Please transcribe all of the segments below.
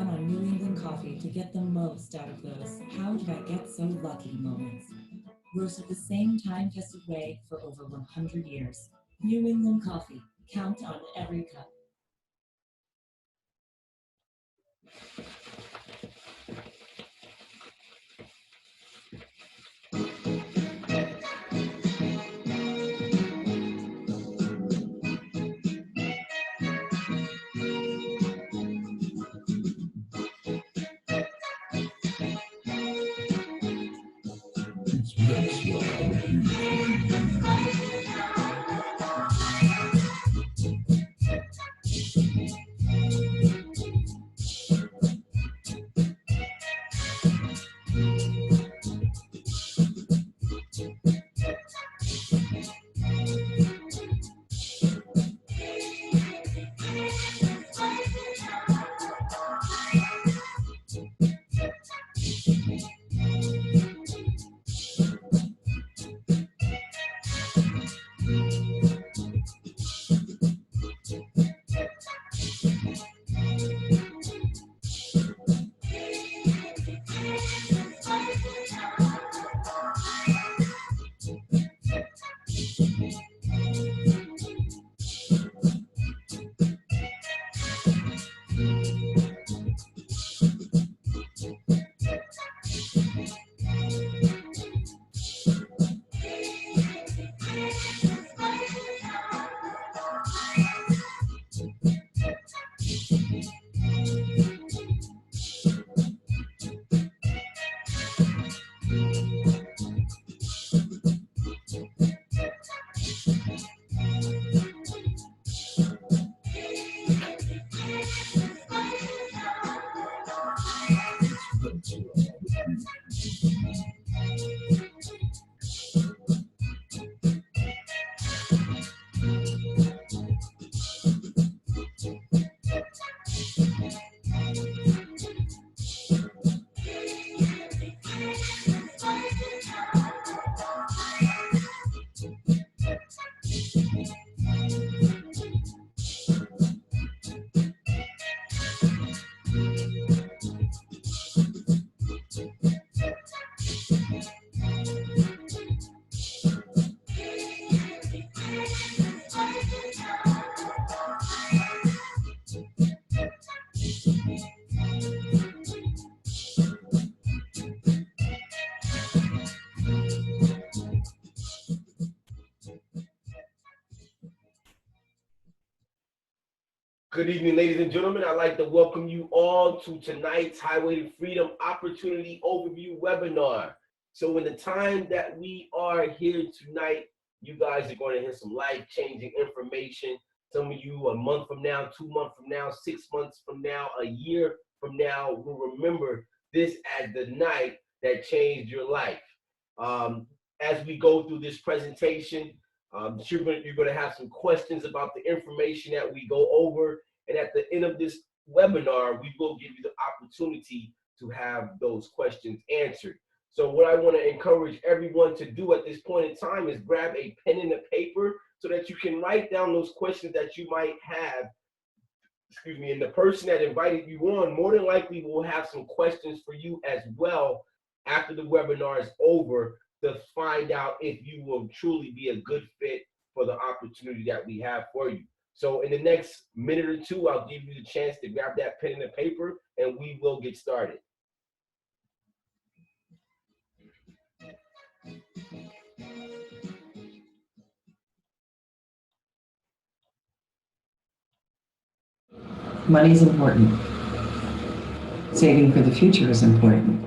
count on New England coffee to get the most out of those "how did I get so lucky" moments. Roasted the same time-tested way for over 100 years. New England coffee. Count on every cup. Good evening, ladies and gentlemen. I'd like to welcome you all to tonight's Highway to Freedom Opportunity Overview Webinar. So in the time that we are here tonight, you guys are going to hear some life-changing information. Some of you a month from now, 2 months from now, 6 months from now, a year from now will remember this as the night that changed your life. As we go through this presentation, you're going to have some questions about the information that we go over. And at the end of this webinar, we will give you the opportunity to have those questions answered. So what I want to encourage everyone to do at this point in time is grab a pen and a paper so that you can write down those questions that you might have. Excuse me, and the person that invited you on more than likely will have some questions for you as well after the webinar is over, to find out if you will truly be a good fit for the opportunity that we have for you. So in the next minute or two, I'll give you the chance to grab that pen and paper, and we will get started. Money is important. Saving for the future is important.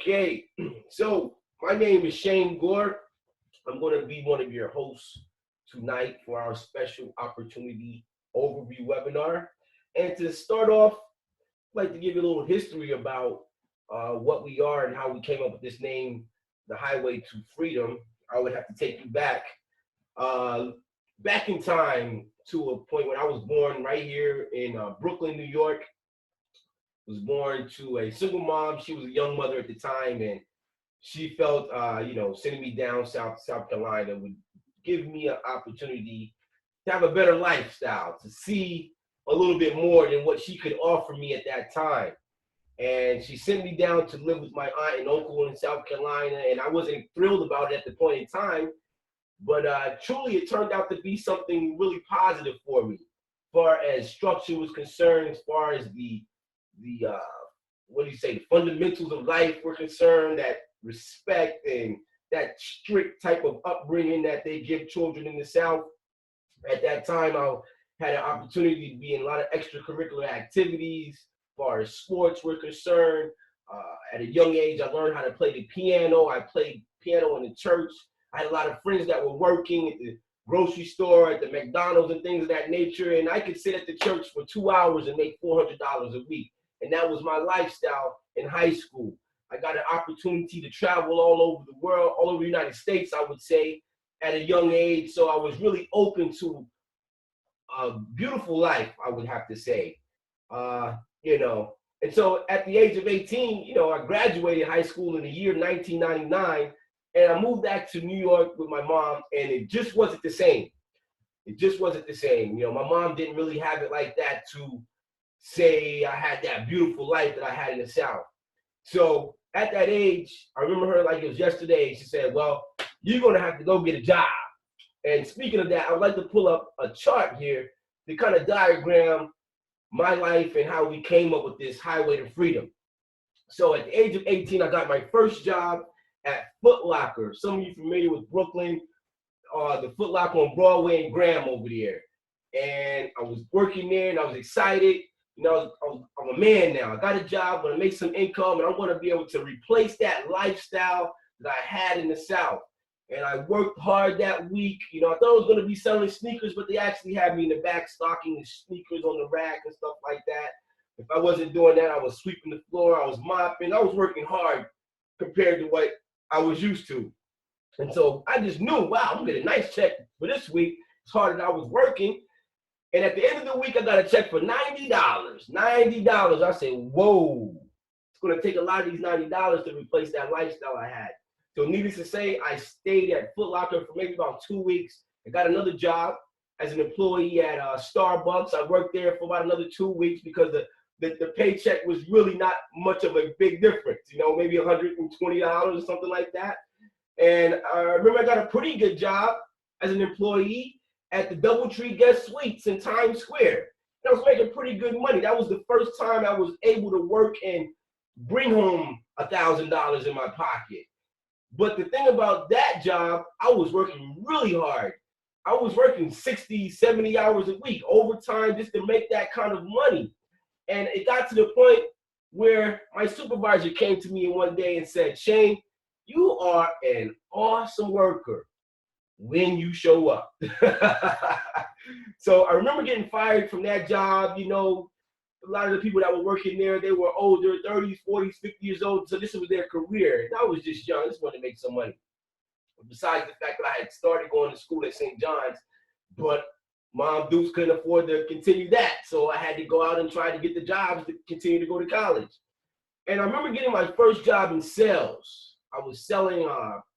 Okay, so my name is Shane Gore. I'm going to be one of your hosts tonight for our special opportunity overview webinar. And to start off, I'd like to give you a little history about what we are and how we came up with this name, the Highway to Freedom. I would have to take you back in time to a point when I was born right here in Brooklyn, New York. Was born to a single mom. She was a young mother at the time, and she felt, sending me down South Carolina would give me an opportunity to have a better lifestyle, to see a little bit more than what she could offer me at that time. And she sent me down to live with my aunt and uncle in South Carolina, and I wasn't thrilled about it at the point in time, but truly it turned out to be something really positive for me, as far as structure was concerned, as far as the fundamentals of life were concerned, that respect and that strict type of upbringing that they give children in the South. At that time, I had an opportunity to be in a lot of extracurricular activities, as far as sports were concerned. At a young age, I learned how to play the piano. I played piano in the church. I had a lot of friends that were working at the grocery store, at the McDonald's and things of that nature, and I could sit at the church for 2 hours and make $400 a week. And that was my lifestyle in high school. I got an opportunity to travel all over the world, all over the United States, I would say, at a young age. So I was really open to a beautiful life, I would have to say. And so at the age of 18, I graduated high school in the year 1999, and I moved back to New York with my mom, and it just wasn't the same. It just wasn't the same. My mom didn't really have it like that to say I had that beautiful life that I had in the South. So at that age, I remember her like it was yesterday. She said, well, you're going to have to go get a job. And speaking of that, I would like to pull up a chart here to kind of diagram my life and how we came up with this Highway to Freedom. So at the age of 18, I got my first job at Foot Locker. Some of you familiar with Brooklyn, the Foot Locker on Broadway and Graham over there. And I was working there and I was excited. I'm a man now. I got a job, I'm going to make some income, and I'm going to be able to replace that lifestyle that I had in the South. And I worked hard that week. I thought I was going to be selling sneakers, but they actually had me in the back stocking the sneakers on the rack and stuff like that. If I wasn't doing that, I was sweeping the floor, I was mopping. I was working hard compared to what I was used to. And so I just knew, wow, I'm going to get a nice check for this week, as hard as I was working. And at the end of the week, I got a check for $90. $90. I said, whoa, it's going to take a lot of these $90 to replace that lifestyle I had. So needless to say, I stayed at Foot Locker for maybe about 2 weeks. I got another job as an employee at Starbucks. I worked there for about another 2 weeks because the paycheck was really not much of a big difference, maybe $120 or something like that. And I remember I got a pretty good job as an employee at the DoubleTree Guest Suites in Times Square. And I was making pretty good money. That was the first time I was able to work and bring home $1,000 in my pocket. But the thing about that job, I was working really hard. I was working 60, 70 hours a week, overtime, just to make that kind of money. And it got to the point where my supervisor came to me one day and said, Shane, you are an awesome worker when you show up. So I remember getting fired from that job. A lot of the people that were working there, they were older, 30s, 40s, 50 years old. So this was their career. And I was just young. I just wanted to make some money. Besides the fact that I had started going to school at St. John's, but Mom Dukes couldn't afford to continue that. So I had to go out and try to get the jobs to continue to go to college. And I remember getting my first job in sales. I was selling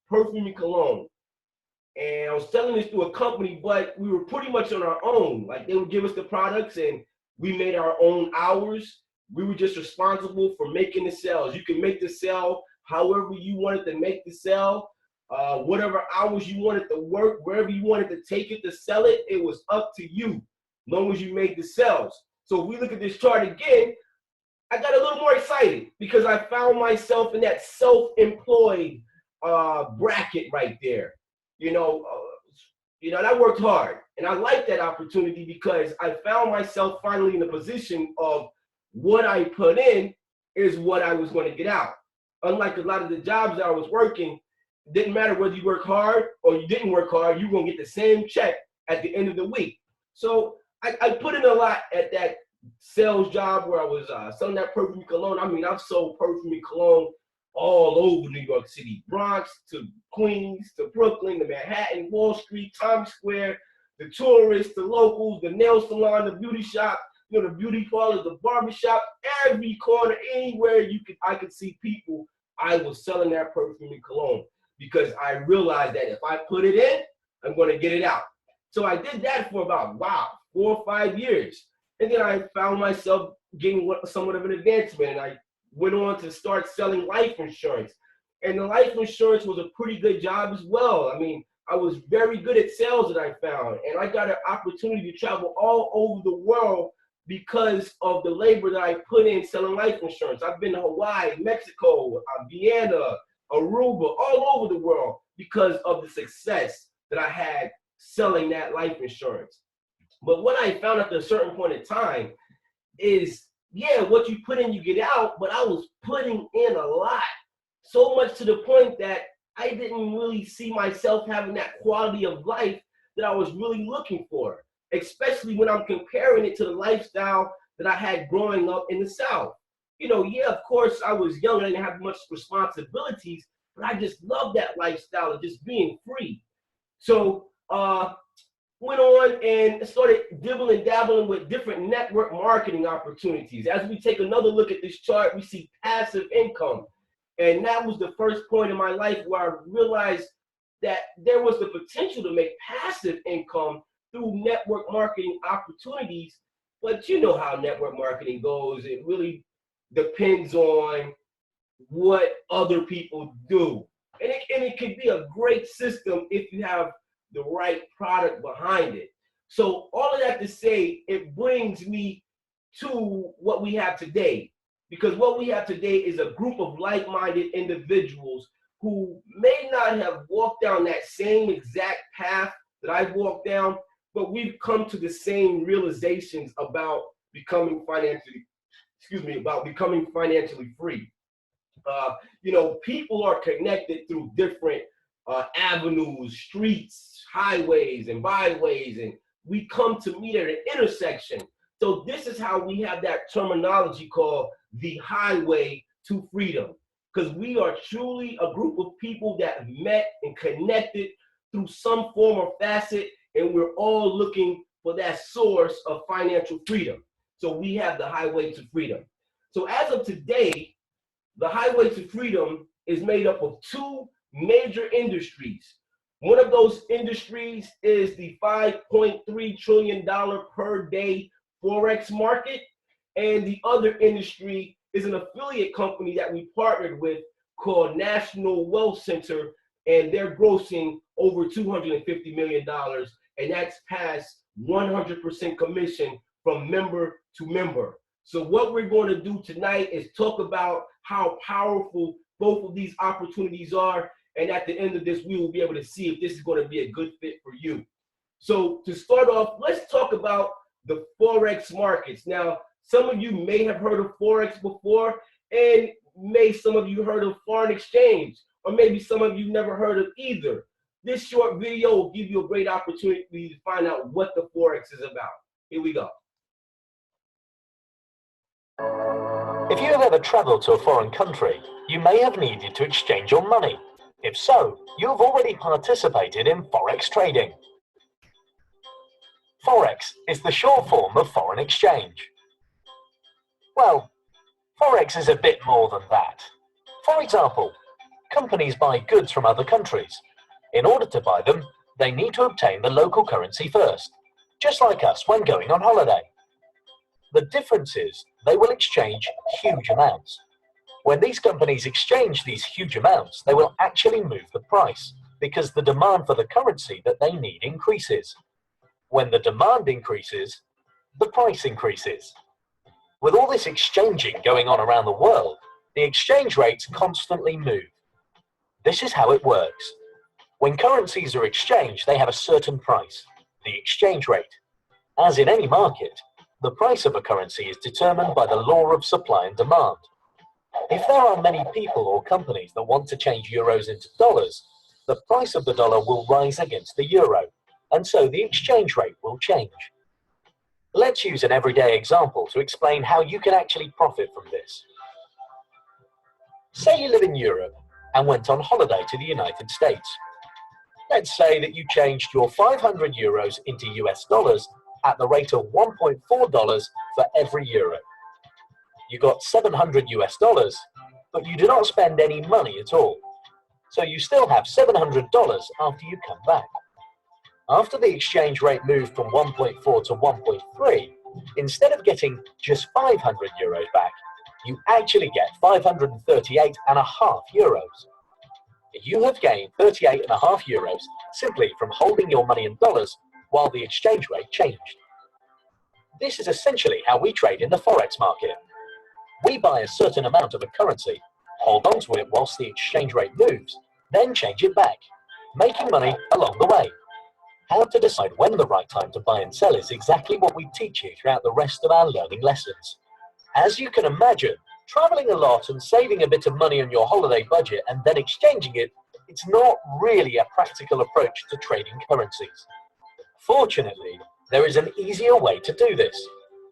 perfume and cologne. And I was selling this through a company, but we were pretty much on our own. Like, they would give us the products and we made our own hours. We were just responsible for making the sales. You can make the sale however you wanted to make the sale, whatever hours you wanted to work, wherever you wanted to take it to sell it, it was up to you, as long as you made the sales. So if we look at this chart again, I got a little more excited because I found myself in that self-employed bracket right there. And I worked hard, and I liked that opportunity because I found myself finally in a position of what I put in is what I was going to get out. unlike a lot of the jobs that I was working, it didn't matter whether you work hard or you didn't work hard, you're going to get the same check at the end of the week. So I put in a lot at that sales job where I was selling that perfume cologne. I mean, I've sold perfume cologne all over New York City, Bronx to Queens to Brooklyn to Manhattan, Wall Street, Times Square, the tourists, the locals, the nail salon, the beauty shop, you know, the beauty parlor, the barbershop, every corner, anywhere I could see people, I was selling that perfume and cologne because I realized that if I put it in, I'm going to get it out. So I did that for about, 4 or 5 years. And then I found myself getting somewhat of an advancement, and I went on to start selling life insurance. And the life insurance was a pretty good job as well. I mean, I was very good at sales that I found, and I got an opportunity to travel all over the world because of the labor that I put in selling life insurance. I've been to Hawaii, Mexico, Vienna, Aruba, all over the world because of the success that I had selling that life insurance. But what I found at a certain point in time is, yeah, what you put in, you get out, but I was putting in a lot. So much to the point that I didn't really see myself having that quality of life that I was really looking for, especially when I'm comparing it to the lifestyle that I had growing up in the South. You know, yeah, of course, I was young and I didn't have much responsibilities, but I just loved that lifestyle of just being free. So, went on and started dibbling and dabbling with different network marketing opportunities. As we take another look at this chart, we see passive income. And that was the first point in my life where I realized that there was the potential to make passive income through network marketing opportunities. But you know how network marketing goes. It really depends on what other people do. And it can be a great system if you have the right product behind it. So all of that to say, it brings me to what we have today. Because what we have today is a group of like-minded individuals who may not have walked down that same exact path that I've walked down, but we've come to the same realizations about becoming financially free. You know, people are connected through different avenues, streets, highways, and byways, and we come to meet at an intersection. So this is how we have that terminology called the highway to freedom, because we are truly a group of people that met and connected through some form or facet, and we're all looking for that source of financial freedom. So we have the highway to freedom. So as of today, the highway to freedom is made up of two major industries. One of those industries is the $5.3 trillion per day Forex market. And the other industry is an affiliate company that we partnered with called National Wealth Center. And they're grossing over $250 million. And that's past 100% commission from member to member. So what we're going to do tonight is talk about how powerful both of these opportunities are. And at the end of this, we will be able to see if this is going to be a good fit for you. So to start off, let's talk about the Forex markets. Now, some of you may have heard of Forex before, and some of you heard of foreign exchange, or maybe some of you never heard of either. This short video will give you a great opportunity to find out what the Forex is about. Here we go. If you have ever traveled to a foreign country, you may have needed to exchange your money. If so, you have already participated in Forex trading. Forex is the short form of foreign exchange. Well, Forex is a bit more than that. For example, companies buy goods from other countries. In order to buy them, they need to obtain the local currency first, just like us when going on holiday. The difference is they will exchange huge amounts. When these companies exchange these huge amounts, they will actually move the price because the demand for the currency that they need increases. When the demand increases, the price increases. With all this exchanging going on around the world, the exchange rates constantly move. This is how it works. When currencies are exchanged, they have a certain price, the exchange rate. As in any market, the price of a currency is determined by the law of supply and demand. If there are many people or companies that want to change euros into dollars, the price of the dollar will rise against the euro, and so the exchange rate will change. Let's use an everyday example to explain how you can actually profit from this. Say you live in Europe and went on holiday to the United States. Let's say that you changed your 500 euros into US dollars at the rate of $1.4 for every euro. You got 700 US dollars, but you do not spend any money at all. So you still have $700 after you come back. After the exchange rate moved from 1.4 to 1.3, instead of getting just 500 euros back, you actually get 538.5 euros. You have gained 38.5 euros simply from holding your money in dollars while the exchange rate changed. This is essentially how we trade in the Forex market. We buy a certain amount of a currency, hold on to it whilst the exchange rate moves, then change it back, making money along the way. How to decide when the right time to buy and sell is exactly what we teach you throughout the rest of our learning lessons. As you can imagine, traveling a lot and saving a bit of money on your holiday budget and then exchanging it, it's not really a practical approach to trading currencies. Fortunately, there is an easier way to do this.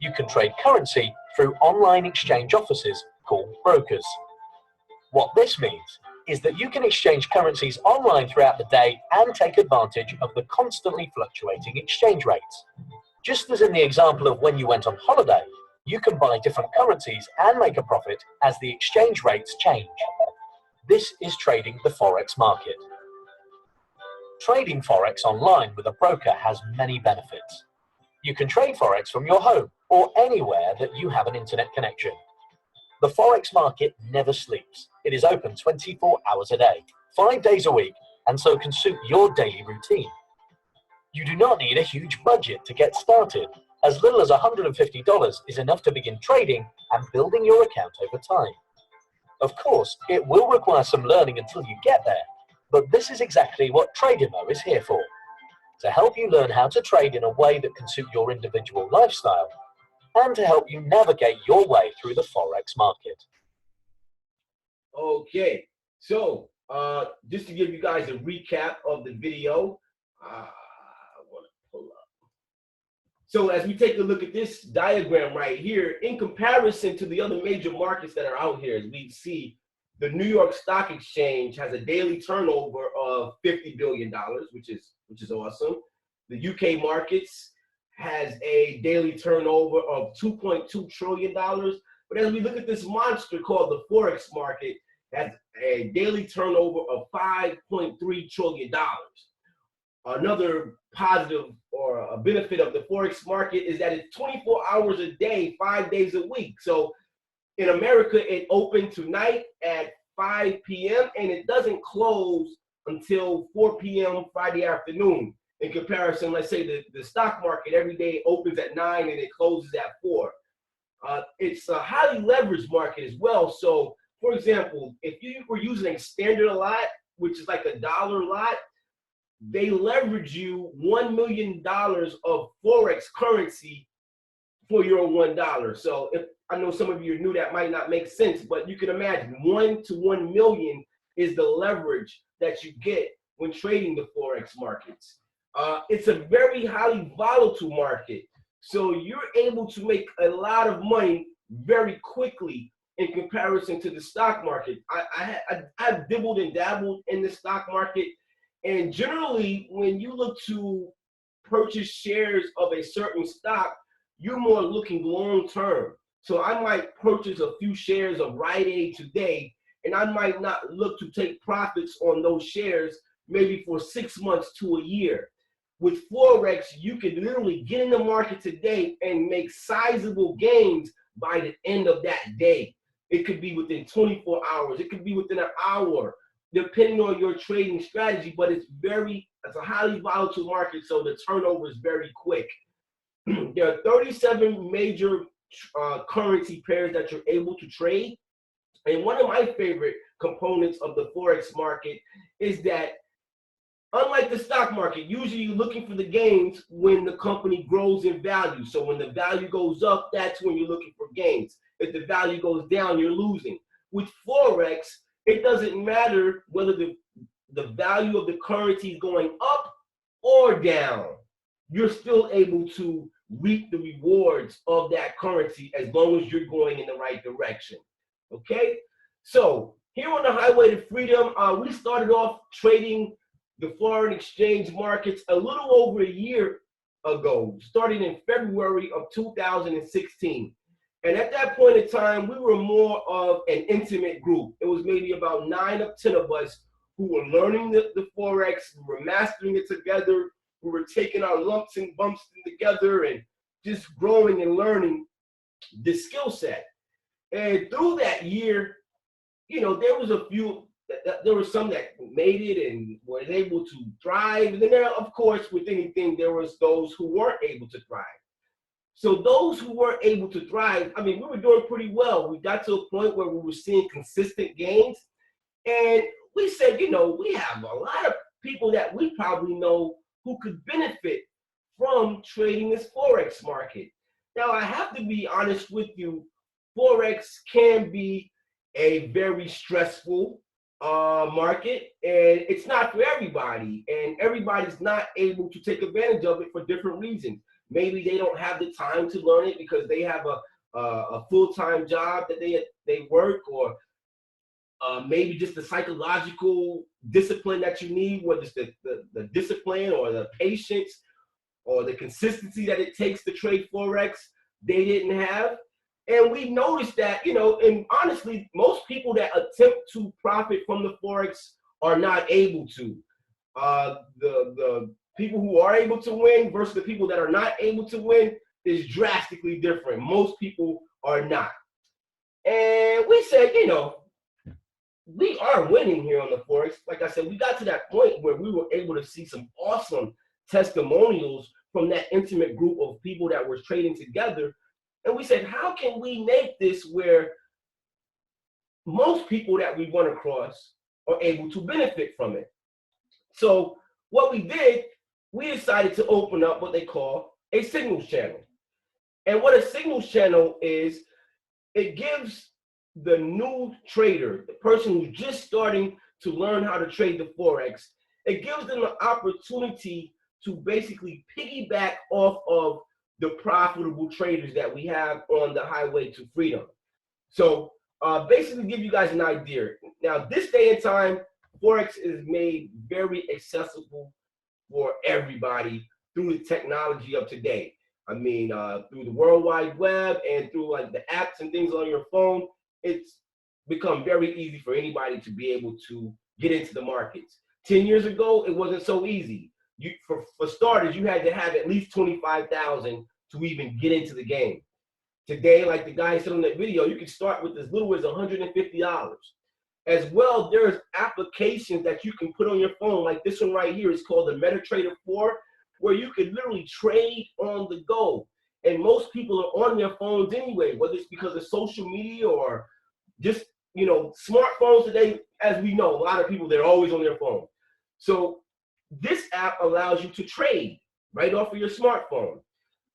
You can trade currency through online exchange offices called brokers. What this means is that you can exchange currencies online throughout the day and take advantage of the constantly fluctuating exchange rates. Just as in the example of when you went on holiday, you can buy different currencies and make a profit as the exchange rates change. This is trading the Forex market. Trading Forex online with a broker has many benefits. You can trade Forex from your home or anywhere that you have an internet connection. The Forex market never sleeps. It is open 24 hours a day, 5 days a week, and so can suit your daily routine. You do not need a huge budget to get started. As little as $150 is enough to begin trading and building your account over time. Of course, it will require some learning until you get there, but this is exactly what Tradimo is here for, to help you learn how to trade in a way that can suit your individual lifestyle, and to help you navigate your way through the Forex market. Okay, so just to give you guys a recap of the video, I want to pull up. So as we take a look at this diagram right here, in comparison to the other major markets that are out here, as we see, the New York Stock Exchange has a daily turnover of $50 billion, which is awesome. The UK markets has a daily turnover of $2.2 trillion. But as we look at this monster called the Forex market, has a daily turnover of $5.3 trillion. Another positive or a benefit of the Forex market is that it's 24 hours a day, 5 days a week. So in America, it opened tonight at 5 p.m. and it doesn't close until 4 p.m. Friday afternoon. In comparison, let's say the stock market every day opens at 9 and it closes at 4. It's a highly leveraged market as well. So, for example, if you were using a standard lot, which is like a dollar lot, they leverage you $1 million of Forex currency for your $1. So if I know some of you knew that might not make sense, but you can imagine 1 to 1 million is the leverage that you get when trading the Forex markets. It's a very highly volatile market. So you're able to make a lot of money very quickly in comparison to the stock market. I've dibbled and dabbled in the stock market. And generally, when you look to purchase shares of a certain stock, you're more looking long term. So I might purchase a few shares of Rite Aid today, and I might not look to take profits on those shares maybe for 6 months to a year. With Forex, you can literally get in the market today and make sizable gains by the end of that day. It could be within 24 hours. It could be within an hour, depending on your trading strategy, but it's a highly volatile market, so the turnover is very quick. There are 37 major currency pairs that you're able to trade. And one of my favorite components of the Forex market is that, unlike the stock market, usually you're looking for the gains when the company grows in value. So when the value goes up, that's when you're looking for gains. If the value goes down, you're losing. with Forex, it doesn't matter whether the value of the currency is going up or down. You're still able to reap the rewards of that currency as long as you're going in the right direction. Okay? So here on the Highway to Freedom, we started off trading the foreign exchange markets a little over a year ago, starting in February of 2016. And at that point in time, we were more of an intimate group. It was maybe about 9 of 10 of us who were learning the Forex, we were mastering it together, we were taking our lumps and bumps together and just growing and learning the skill set. And through that year, you know, there was a few, there were some that made it and were able to thrive. And then there, of course, with anything, there was those who weren't able to thrive. So those who weren't able to thrive, I mean, we were doing pretty well. We got to a point where we were seeing consistent gains. And we said, you know, we have a lot of people that we probably know who could benefit from trading this Forex market. Now, I have to be honest with you, Forex can be a very stressful market, and it's not for everybody, and everybody's not able to take advantage of it for different reasons. Maybe they don't have the time to learn it because they have a full-time job that they work, or maybe just the psychological discipline that you need, whether it's the discipline or the patience or the consistency that it takes to trade Forex, they didn't have. And we noticed that, you know, and honestly, most people that attempt to profit from the Forex are not able to. The people who are able to win versus the people that are not able to win is drastically different. Most people are not. And we said, you know, we are winning here on the Forex. Like I said, we got to that point where we were able to see some awesome testimonials from that intimate group of people that were trading together. And we said, how can we make this where most people that we run across are able to benefit from it? So what we did, we decided to open up what they call a signals channel. And what a signals channel is, it gives the new trader, the person who's just starting to learn how to trade the Forex, it gives them the opportunity to basically piggyback off of the profitable traders that we have on the Highway to Freedom. So basically give you guys an idea. Now, this day and time, Forex is made very accessible for everybody through the technology of today. I mean, through the World Wide Web and through like the apps and things on your phone, it's become very easy for anybody to be able to get into the markets. 10 years ago, it wasn't so easy. For starters, you had to have at least 25,000 to even get into the game. Today, like the guy said on that video, you can start with as little as $150. As well, there's applications that you can put on your phone, like this one right here is called the MetaTrader 4, where you can literally trade on the go. And most people are on their phones anyway, whether it's because of social media or just, you know, smartphones today, as we know, a lot of people, they're always on their phone. So this app allows you to trade right off of your smartphone.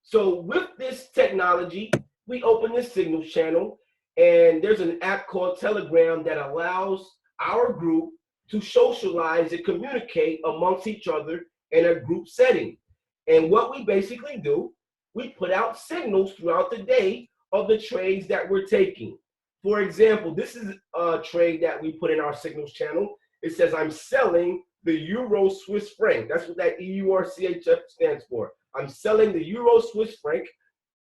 So with this technology, we open this signals channel, and there's an app called Telegram that allows our group to socialize and communicate amongst each other in a group setting. And what we basically do, we put out signals throughout the day of the trades that we're taking. For example, this is a trade that we put in our signals channel. It says, I'm selling the Euro Swiss franc. That's what that EURCHF stands for. I'm selling the Euro Swiss franc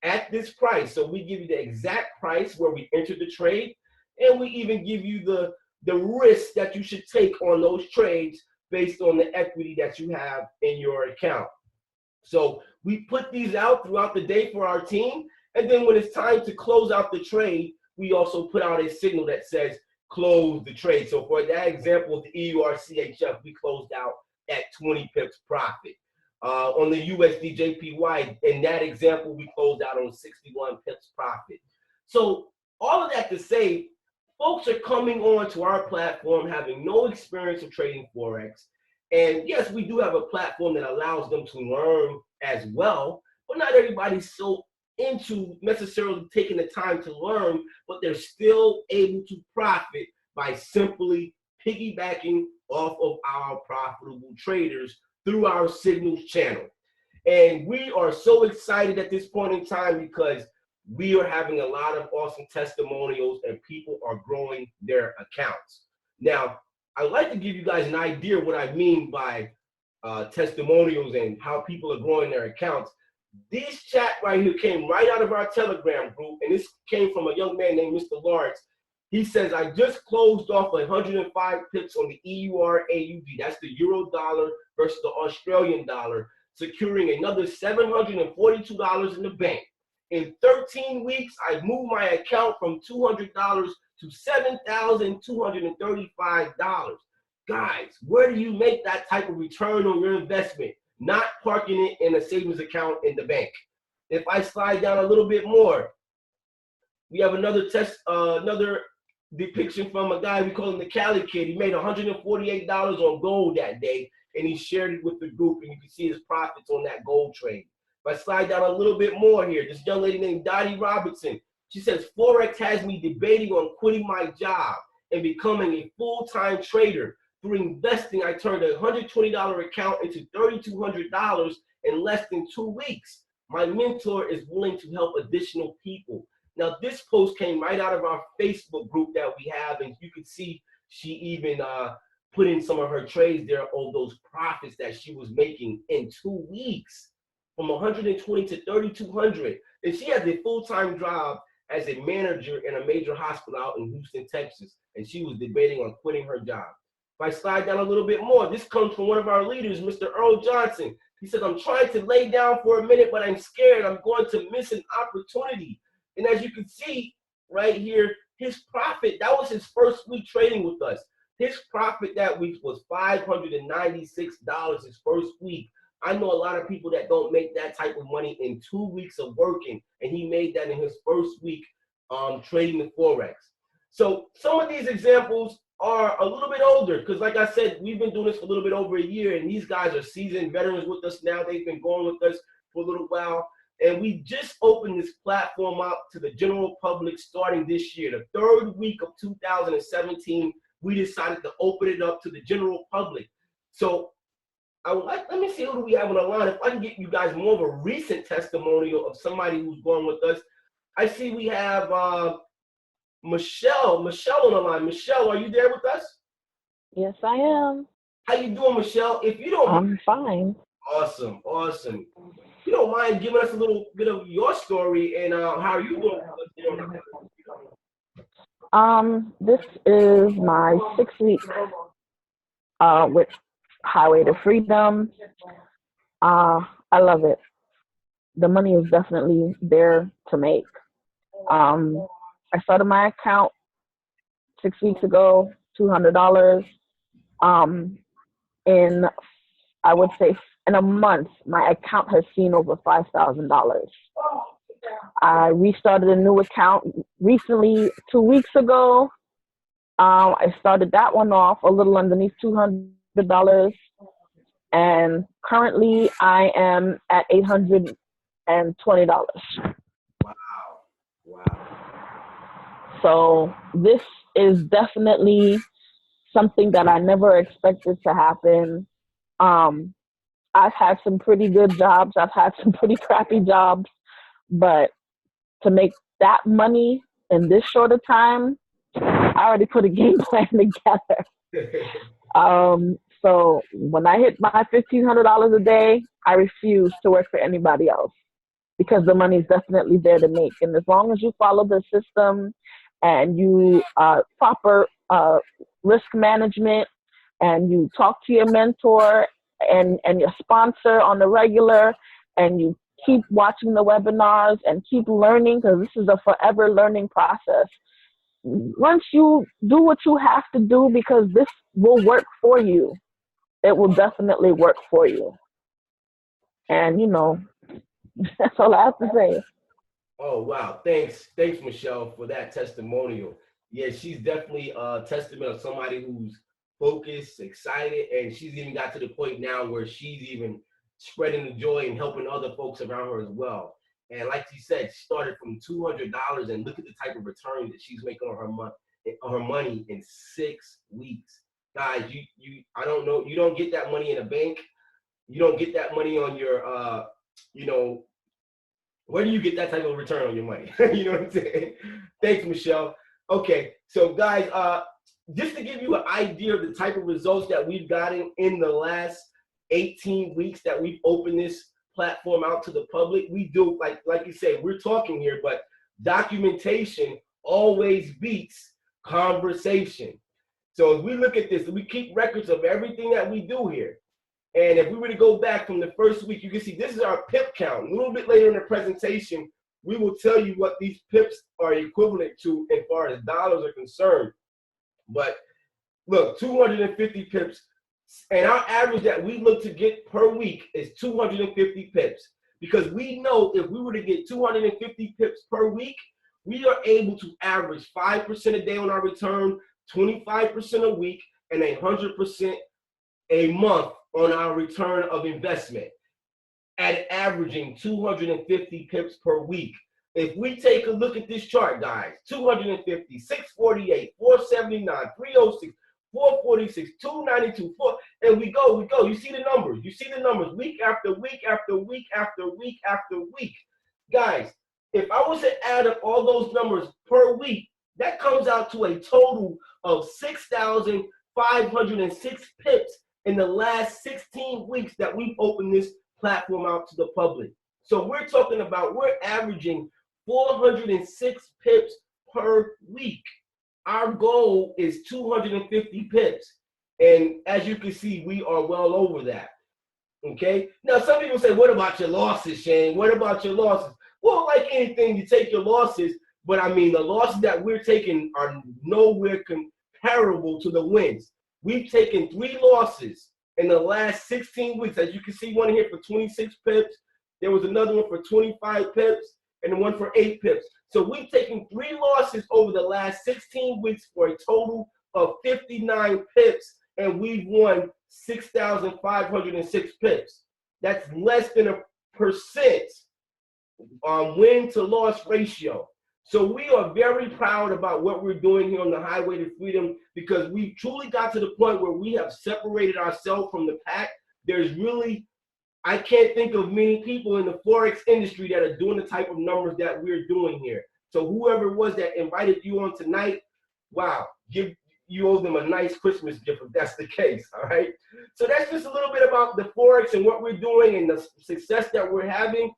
at this price. So we give you the exact price where we entered the trade, and we even give you the risk that you should take on those trades based on the equity that you have in your account. So we put these out throughout the day for our team, and then when it's time to close out the trade, we also put out a signal that says close the trade. So for that example of the EURCHF, we closed out at 20 pips profit. On the USD JPY, in that example, we closed out on 61 pips profit. So all of that to say, folks are coming on to our platform having no experience of trading Forex. And yes, we do have a platform that allows them to learn as well, but not everybody's so into necessarily taking the time to learn, but they're still able to profit by simply piggybacking off of our profitable traders through our signals channel. And we are so excited at this point in time because we are having a lot of awesome testimonials and people are growing their accounts. Now, I'd like to give you guys an idea of what I mean by testimonials and how people are growing their accounts. This chat right here came right out of our Telegram group, and this came from a young man named Mr. Lawrence. He says, I just closed off 105 pips on the EUR-AUD, that's the euro dollar versus the Australian dollar, securing another $742 in the bank. In 13 weeks, I moved my account from $200 to $7,235. Guys, where do you make that type of return on your investment? Not parking it in a savings account in the bank. If I slide down a little bit more, we have another depiction from a guy, we call him the Cali Kid. He made $148 on gold that day, and he shared it with the group, and you can see his profits on that gold trade. If I slide down a little bit more here, this young lady named Dottie Robertson, she says, Forex has me debating on quitting my job and becoming a full-time trader. Through investing, I turned a $120 account into $3,200 in less than 2 weeks. My mentor is willing to help additional people. Now, this post came right out of our Facebook group that we have, and you can see she even put in some of her trades there on those profits that she was making in 2 weeks, from 120 to 3,200. And she has a full-time job as a manager in a major hospital out in Houston, Texas, and she was debating on quitting her job. If I slide down a little bit more, this comes from one of our leaders, Mr. Earl Johnson. He says, I'm trying to lay down for a minute, but I'm scared I'm going to miss an opportunity. And as you can see right here, his profit, that was his first week trading with us. His profit that week was $596 his first week. I know a lot of people that don't make that type of money in 2 weeks of working, and he made that in his first week trading the Forex. So some of these examples are a little bit older because, like I said, we've been doing this for a little bit over a year, and these guys are seasoned veterans with us now. They've been going with us for a little while, and we just opened this platform up to the general public starting this year. The third week of 2017, we decided to open it up to the general public. So I would like, let me see who do we have on the line. If I can get you guys more of a recent testimonial of somebody who's going with us. I see we have Michelle on the line. Michelle, are you there with us? Yes, I am. How you doing, Michelle? If you don't I'm fine. Awesome, awesome. If you don't mind giving us a little bit of your story and how are you doing? This is my 6th week with Highway to Freedom. I love it. The money is definitely there to make. I started my account 6 weeks ago, $200. In, I would say, in a month, my account has seen over $5,000. I restarted a new account recently, 2 weeks ago. I started that one off a little underneath $200. And currently I am at $820. Wow. Wow. So this is definitely something that I never expected to happen. I've had some pretty good jobs. I've had some pretty crappy jobs, but to make that money in this short of time, I already put a game plan together. So when I hit my $1,500 a day, I refuse to work for anybody else because the money is definitely there to make. And as long as you follow the system and you proper risk management and you talk to your mentor and your sponsor on the regular and you keep watching the webinars and keep learning, because this is a forever learning process. Once you do what you have to do, because this will work for you, it will definitely work for you. And, you know, that's all I have to say. Oh, wow. Thanks, Michelle, for that testimonial. Yeah, she's definitely a testament of somebody who's focused, excited, and she's even got to the point now where she's even spreading the joy and helping other folks around her as well. And like she said, she started from $200, and look at the type of return that she's making on her money in 6 weeks. Guys, I don't know, you don't get that money in a bank. You don't get that money on your, where do you get that type of return on your money? You know what I'm saying? Thanks, Michelle. Okay, so guys, just to give you an idea of the type of results that we've gotten in the last 18 weeks that we've opened this platform out to the public, we do, like you say, we're talking here, but documentation always beats conversation. So as we look at this, we keep records of everything that we do here. And if we were to go back from the first week, you can see this is our PIP count. A little bit later in the presentation, we will tell you what these PIPs are equivalent to as far as dollars are concerned. But look, 250 PIPs. And our average that we look to get per week is 250 PIPs. Because we know if we were to get 250 PIPs per week, we are able to average 5% a day on our return, 25% a week, and 100% a month on our return of investment at averaging 250 pips per week. If we take a look at this chart, guys, 250, 648, 479, 306, 446, 292, 4, and we go. You see the numbers. You see the numbers week after week after week after week after week. Guys, if I was to add up all those numbers per week, that comes out to a total of 6,506 pips in the last 16 weeks that we've opened this platform out to the public. So we're talking about, we're averaging 406 pips per week. Our goal is 250 pips. And as you can see, we are well over that. Okay? Now, some people say, what about your losses, Shane? What about your losses? Well, like anything, you take your losses, but I mean, the losses that we're taking are nowhere comparable to the wins. We've taken 3 losses in the last 16 weeks. As you can see, one here for 26 pips. There was another one for 25 pips and one for 8 pips. So we've taken 3 losses over the last 16 weeks for a total of 59 pips, and we've won 6,506 pips. That's less than a percent win to loss ratio. So we are very proud about what we're doing here on the Highway to Freedom, because we've truly got to the point where we have separated ourselves from the pack. There's really, I can't think of many people in the Forex industry that are doing the type of numbers that we're doing here. So whoever it was that invited you on tonight, wow, you owe them a nice Christmas gift if that's the case, all right? So that's just a little bit about the Forex and what we're doing and the success that we're having.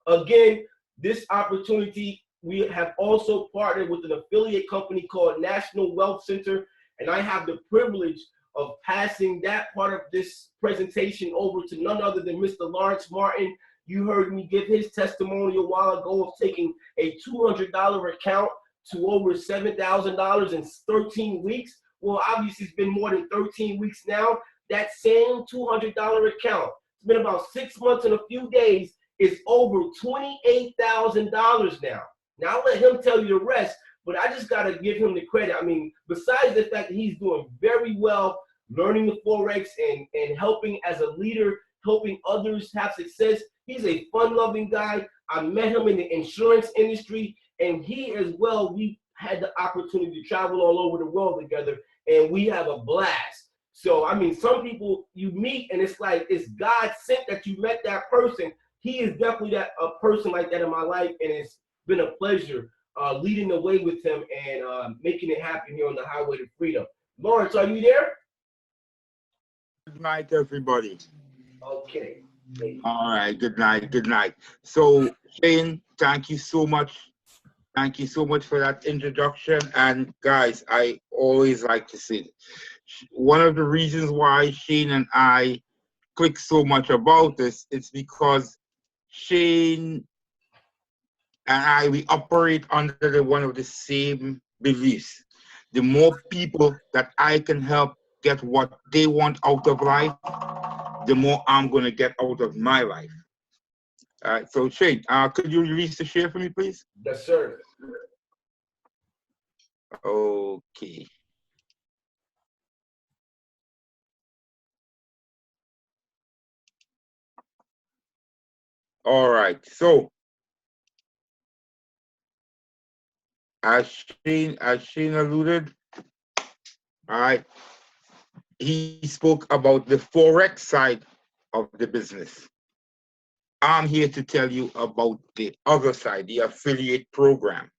Again, this opportunity, we have also partnered with an affiliate company called National Wealth Center, and I have the privilege of passing that part of this presentation over to none other than Mr. Lawrence Martin. You heard me give his testimony a while ago of taking a $200 account to over $7,000 in 13 weeks. Well, obviously it's been more than 13 weeks now. That same $200 account, it's been about 6 months and a few days, is over $28,000 now. Now, I'll let him tell you the rest, but I just got to give him the credit. I mean, besides the fact that he's doing very well, learning the Forex and helping as a leader, helping others have success, he's a fun-loving guy. I met him in the insurance industry, and he as well, we had the opportunity to travel all over the world together, and we have a blast. So, I mean, some people you meet, and it's like, it's God sent that you met that person. He is definitely a person like that in my life, and it's been a pleasure leading the way with him and making it happen here on the Highway to Freedom. Lawrence, are you there? Good night, everybody. Okay. All right, good night, good night. So, Shane, thank you so much. Thank you so much for that introduction. And guys, I always like to say, one of the reasons why Shane and I click so much about this, it's because Shane and I, we operate under one of the same beliefs. The more people that I can help get what they want out of life, the more I'm going to get out of my life. All right, so Shane, could you release the share for me, please? Yes, sir. Okay. All right, so as Shane alluded, all right, he spoke about the Forex side of the business. I'm here to tell you about the other side, the affiliate program.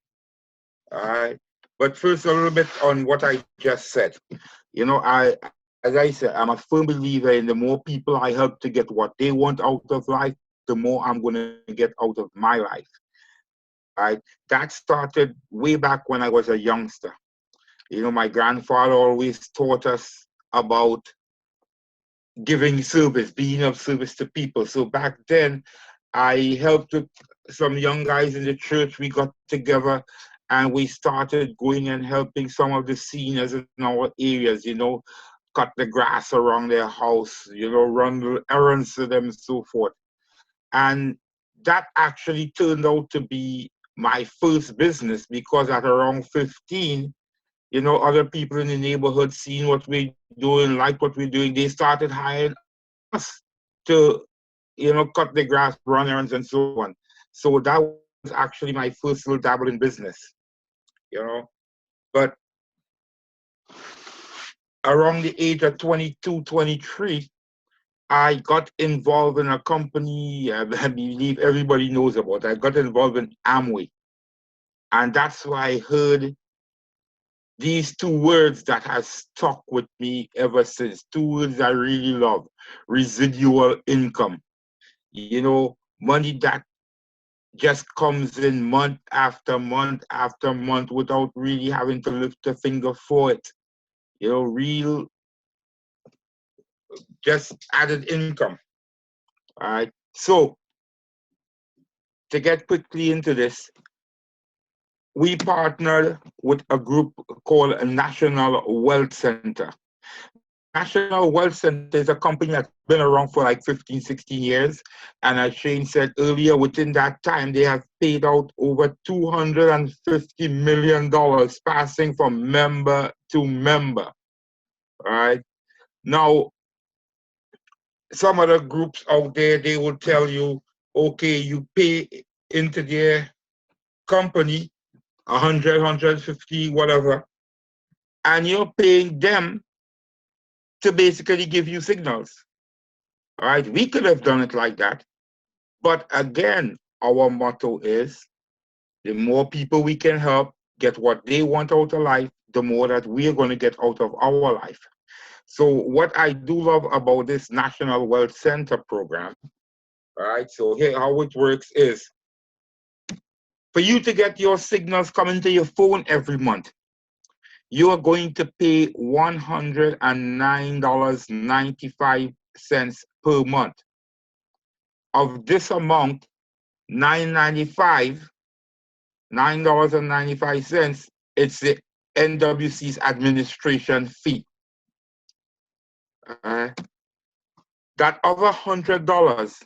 All right. But first, a little bit on what I just said. You know, as I said, I'm a firm believer in the more people I help to get what they want out of life, the more I'm going to get out of my life. Right? That started way back when I was a youngster. You know, my grandfather always taught us about giving service, being of service to people. So back then, I helped with some young guys in the church. We got together and we started going and helping some of the seniors in our areas, you know, cut the grass around their house, you know, run the errands for them and so forth. And that actually turned out to be my first business, because at around 15, you know, other people in the neighborhood seeing what we're doing, like what we're doing, they started hiring us to, you know, cut the grass, run errands, and so on. So that was actually my first little dabble in business, you know. But around the age of 22, 23, I got involved in a company I believe everybody knows about. I got involved in Amway. And that's why I heard these two words that has stuck with me ever since. Two words I really love: residual income. You know, money that just comes in month after month after month without really having to lift a finger for it. You know, real, just added income. All right. So to get quickly into this, we partnered with a group called a National Wealth Center. National Wealth Center is a company that's been around for like 15, 16 years. And as Shane said earlier, within that time, they have paid out over $250 million, passing from member to member. All right. Now, some other groups out there, they will tell you, okay, you pay into their company 100, 150, whatever, and you're paying them to basically give you signals. All right, we could have done it like that. But again, our motto is the more people we can help get what they want out of life, the more that we're going to get out of our life. So what I do love about this National Wealth Center program, all right, so here how it works is, for you to get your signals coming to your phone every month, you are going to pay $109.95 per month. Of this amount, $9.95, it's the NWC's administration fee. That other $100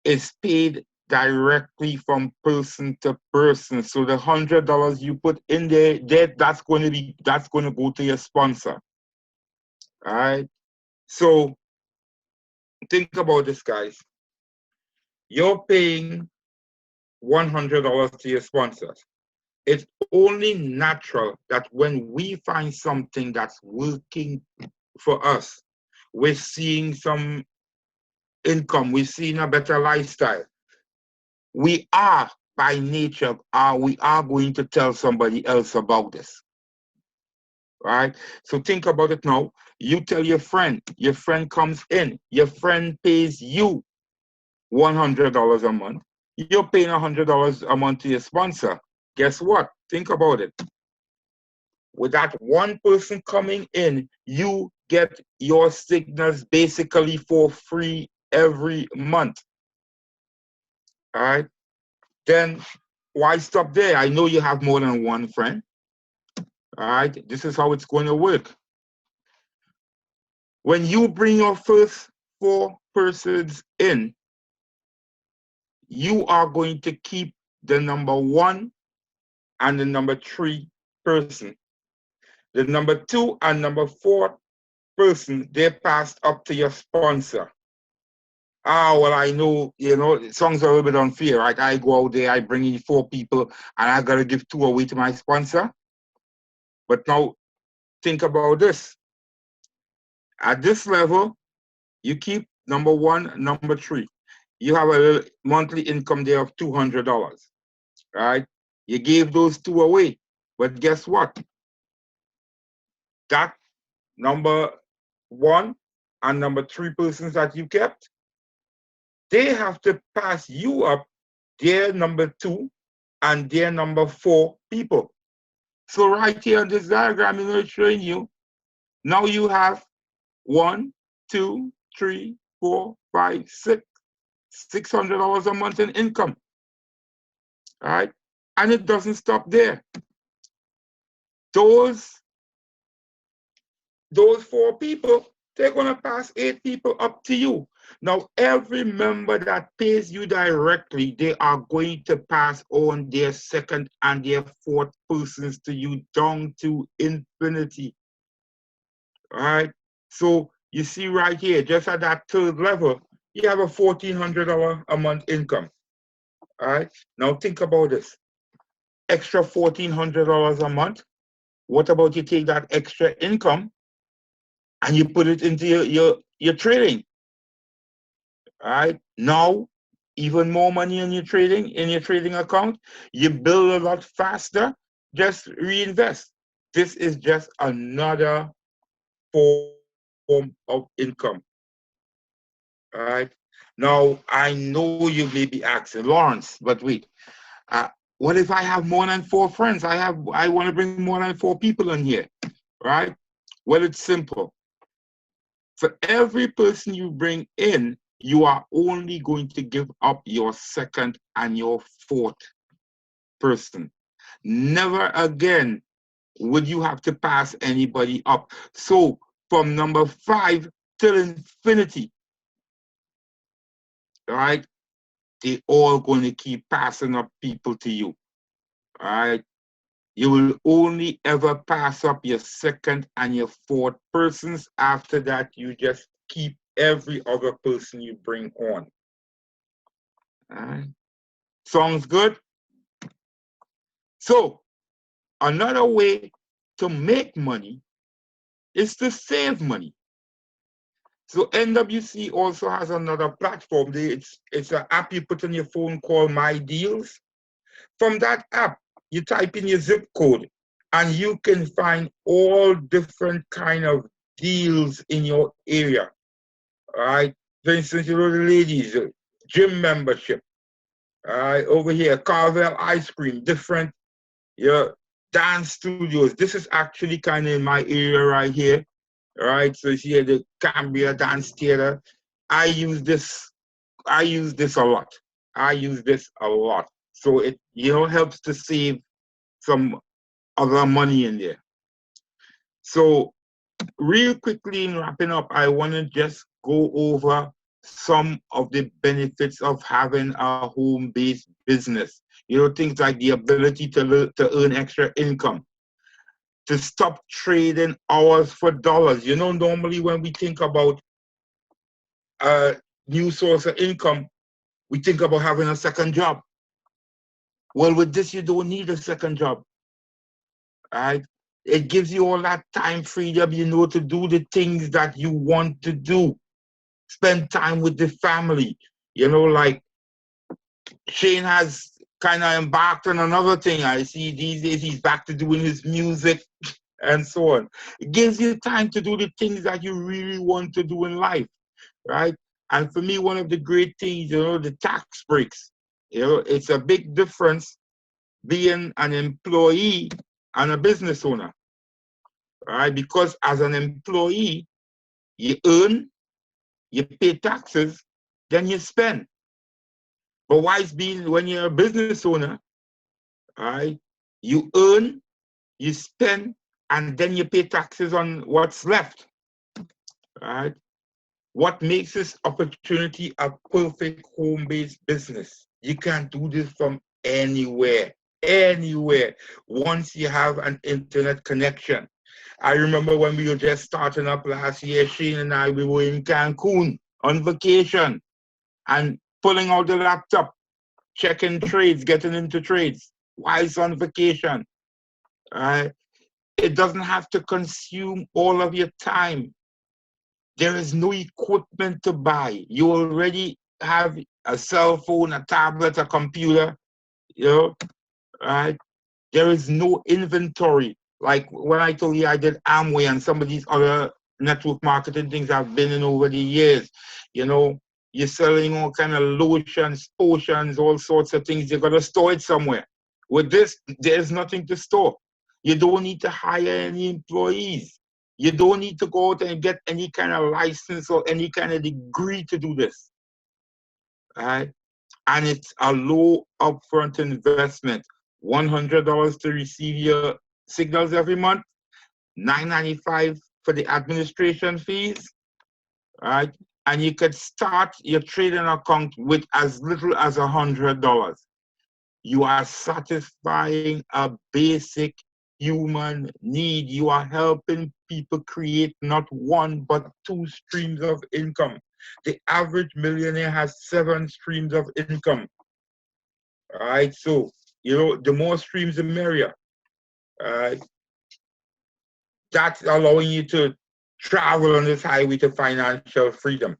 is paid directly from person to person. So the $100 you put in there, that's going to go to your sponsor. All right. So think about this, guys. You're paying $100 to your sponsors. It's only natural that when we find something that's working for us, we're seeing some income, we're seeing a better lifestyle. We are, by nature, we are going to tell somebody else about this. Right? So think about it now. You tell your friend comes in, your friend pays you $100 a month. You're paying $100 a month to your sponsor. Guess what? Think about it. With that one person coming in, you get your signals basically for free every month. All right? Then why stop there? I know you have more than one friend. All right? This is how it's going to work. When you bring your first 4 persons in, you are going to keep the number 1 and the number 3 person. The number 2 and number 4 person, they're passed up to your sponsor. well, I know, it sounds a little bit unfair, right? I go out there, I bring in 4 people, and I got to give 2 away to my sponsor. But now, think about this. At this level, you keep number 1, number 3. You have a monthly income there of $200, right? You gave those 2 away. But guess what? That number 1 and number 3 persons that you kept, they have to pass you up their number 2 and their number 4 people. So right here on this diagram, it's showing you, now you have 1, 2, 3, 4, 5, 6, $600 a month in income. All right? And it doesn't stop there. Those 4 people, they're going to pass 8 people up to you. Now, every member that pays you directly, they are going to pass on their 2nd and their 4th persons to you down to infinity. All right? So you see right here, just at that 3rd level, you have a $1,400 a month income. All right? Now think about this. Extra $1,400 a month. What about you take that extra income and you put it into your trading? All right? Now, even more money in your trading account, you build a lot faster, just reinvest. This is just another form of income. All right? Now, I know you may be asking, Lawrence, but wait, what if I have more than 4 friends? I want to bring more than 4 people in here, right? Well, it's simple. For every person you bring in, you are only going to give up your 2nd and your 4th person. Never again would you have to pass anybody up. So from number 5 till infinity, right? They all going to keep passing up people to you, right? You will only ever pass up your 2nd and your 4th persons. After that, you just keep every other person you bring on. All right. Sounds good? So, another way to make money is to save money. So NWC also has another platform. It's an app you put on your phone called My Deals. From that app, you type in your zip code and you can find all different kind of deals in your area. All right. For instance, the ladies, gym membership. All right, over here, Carvel ice cream, different dance studios. This is actually kind of in my area right here. All right, so here the Cambria Dance Theater. I use this a lot. So it helps to save some other money in there. So real quickly in wrapping up, I want to just go over some of the benefits of having a home-based business. Things like the ability to earn extra income, to stop trading hours for dollars. Normally when we think about a new source of income, we think about having a second job. Well, with this, you don't need a second job, right? It gives you all that time freedom, to do the things that you want to do. Spend time with the family. Like Shane has kind of embarked on another thing. I see these days he's back to doing his music and so on. It gives you time to do the things that you really want to do in life, right? And for me, one of the great things, the tax breaks. It's a big difference being an employee and a business owner, right? Because as an employee, you earn, you pay taxes, then you spend. But when you're a business owner, right? You earn, you spend, and then you pay taxes on what's left, right? What makes this opportunity a perfect home-based business? You can do this from anywhere, once you have an internet connection. I remember when we were just starting up last year, Shane and I, we were in Cancun on vacation. and pulling out the laptop, checking trades, getting into trades while it's on vacation. Right? It doesn't have to consume all of your time. There is no equipment to buy. You already have a cell phone, a tablet, a computer, you know, right? There is no inventory. Like when I told you I did Amway and some of these other network marketing things I've been in over the years, you know, you're selling all kind of lotions, potions, all sorts of things. You got to store it somewhere. With this, there's nothing to store. You don't need to hire any employees. You don't need to go out and get any kind of license or any kind of degree to do this. Right? And it's a low upfront investment. $100 to receive your signals every month, $9.95 for the administration fees, right? And you could start your trading account with as little as $100. You are satisfying a basic human need. You are helping people create not one, but 2 streams of income. The average millionaire has 7 streams of income. All right, so, you know, the more streams, the merrier. That's allowing you to travel on this highway to financial freedom,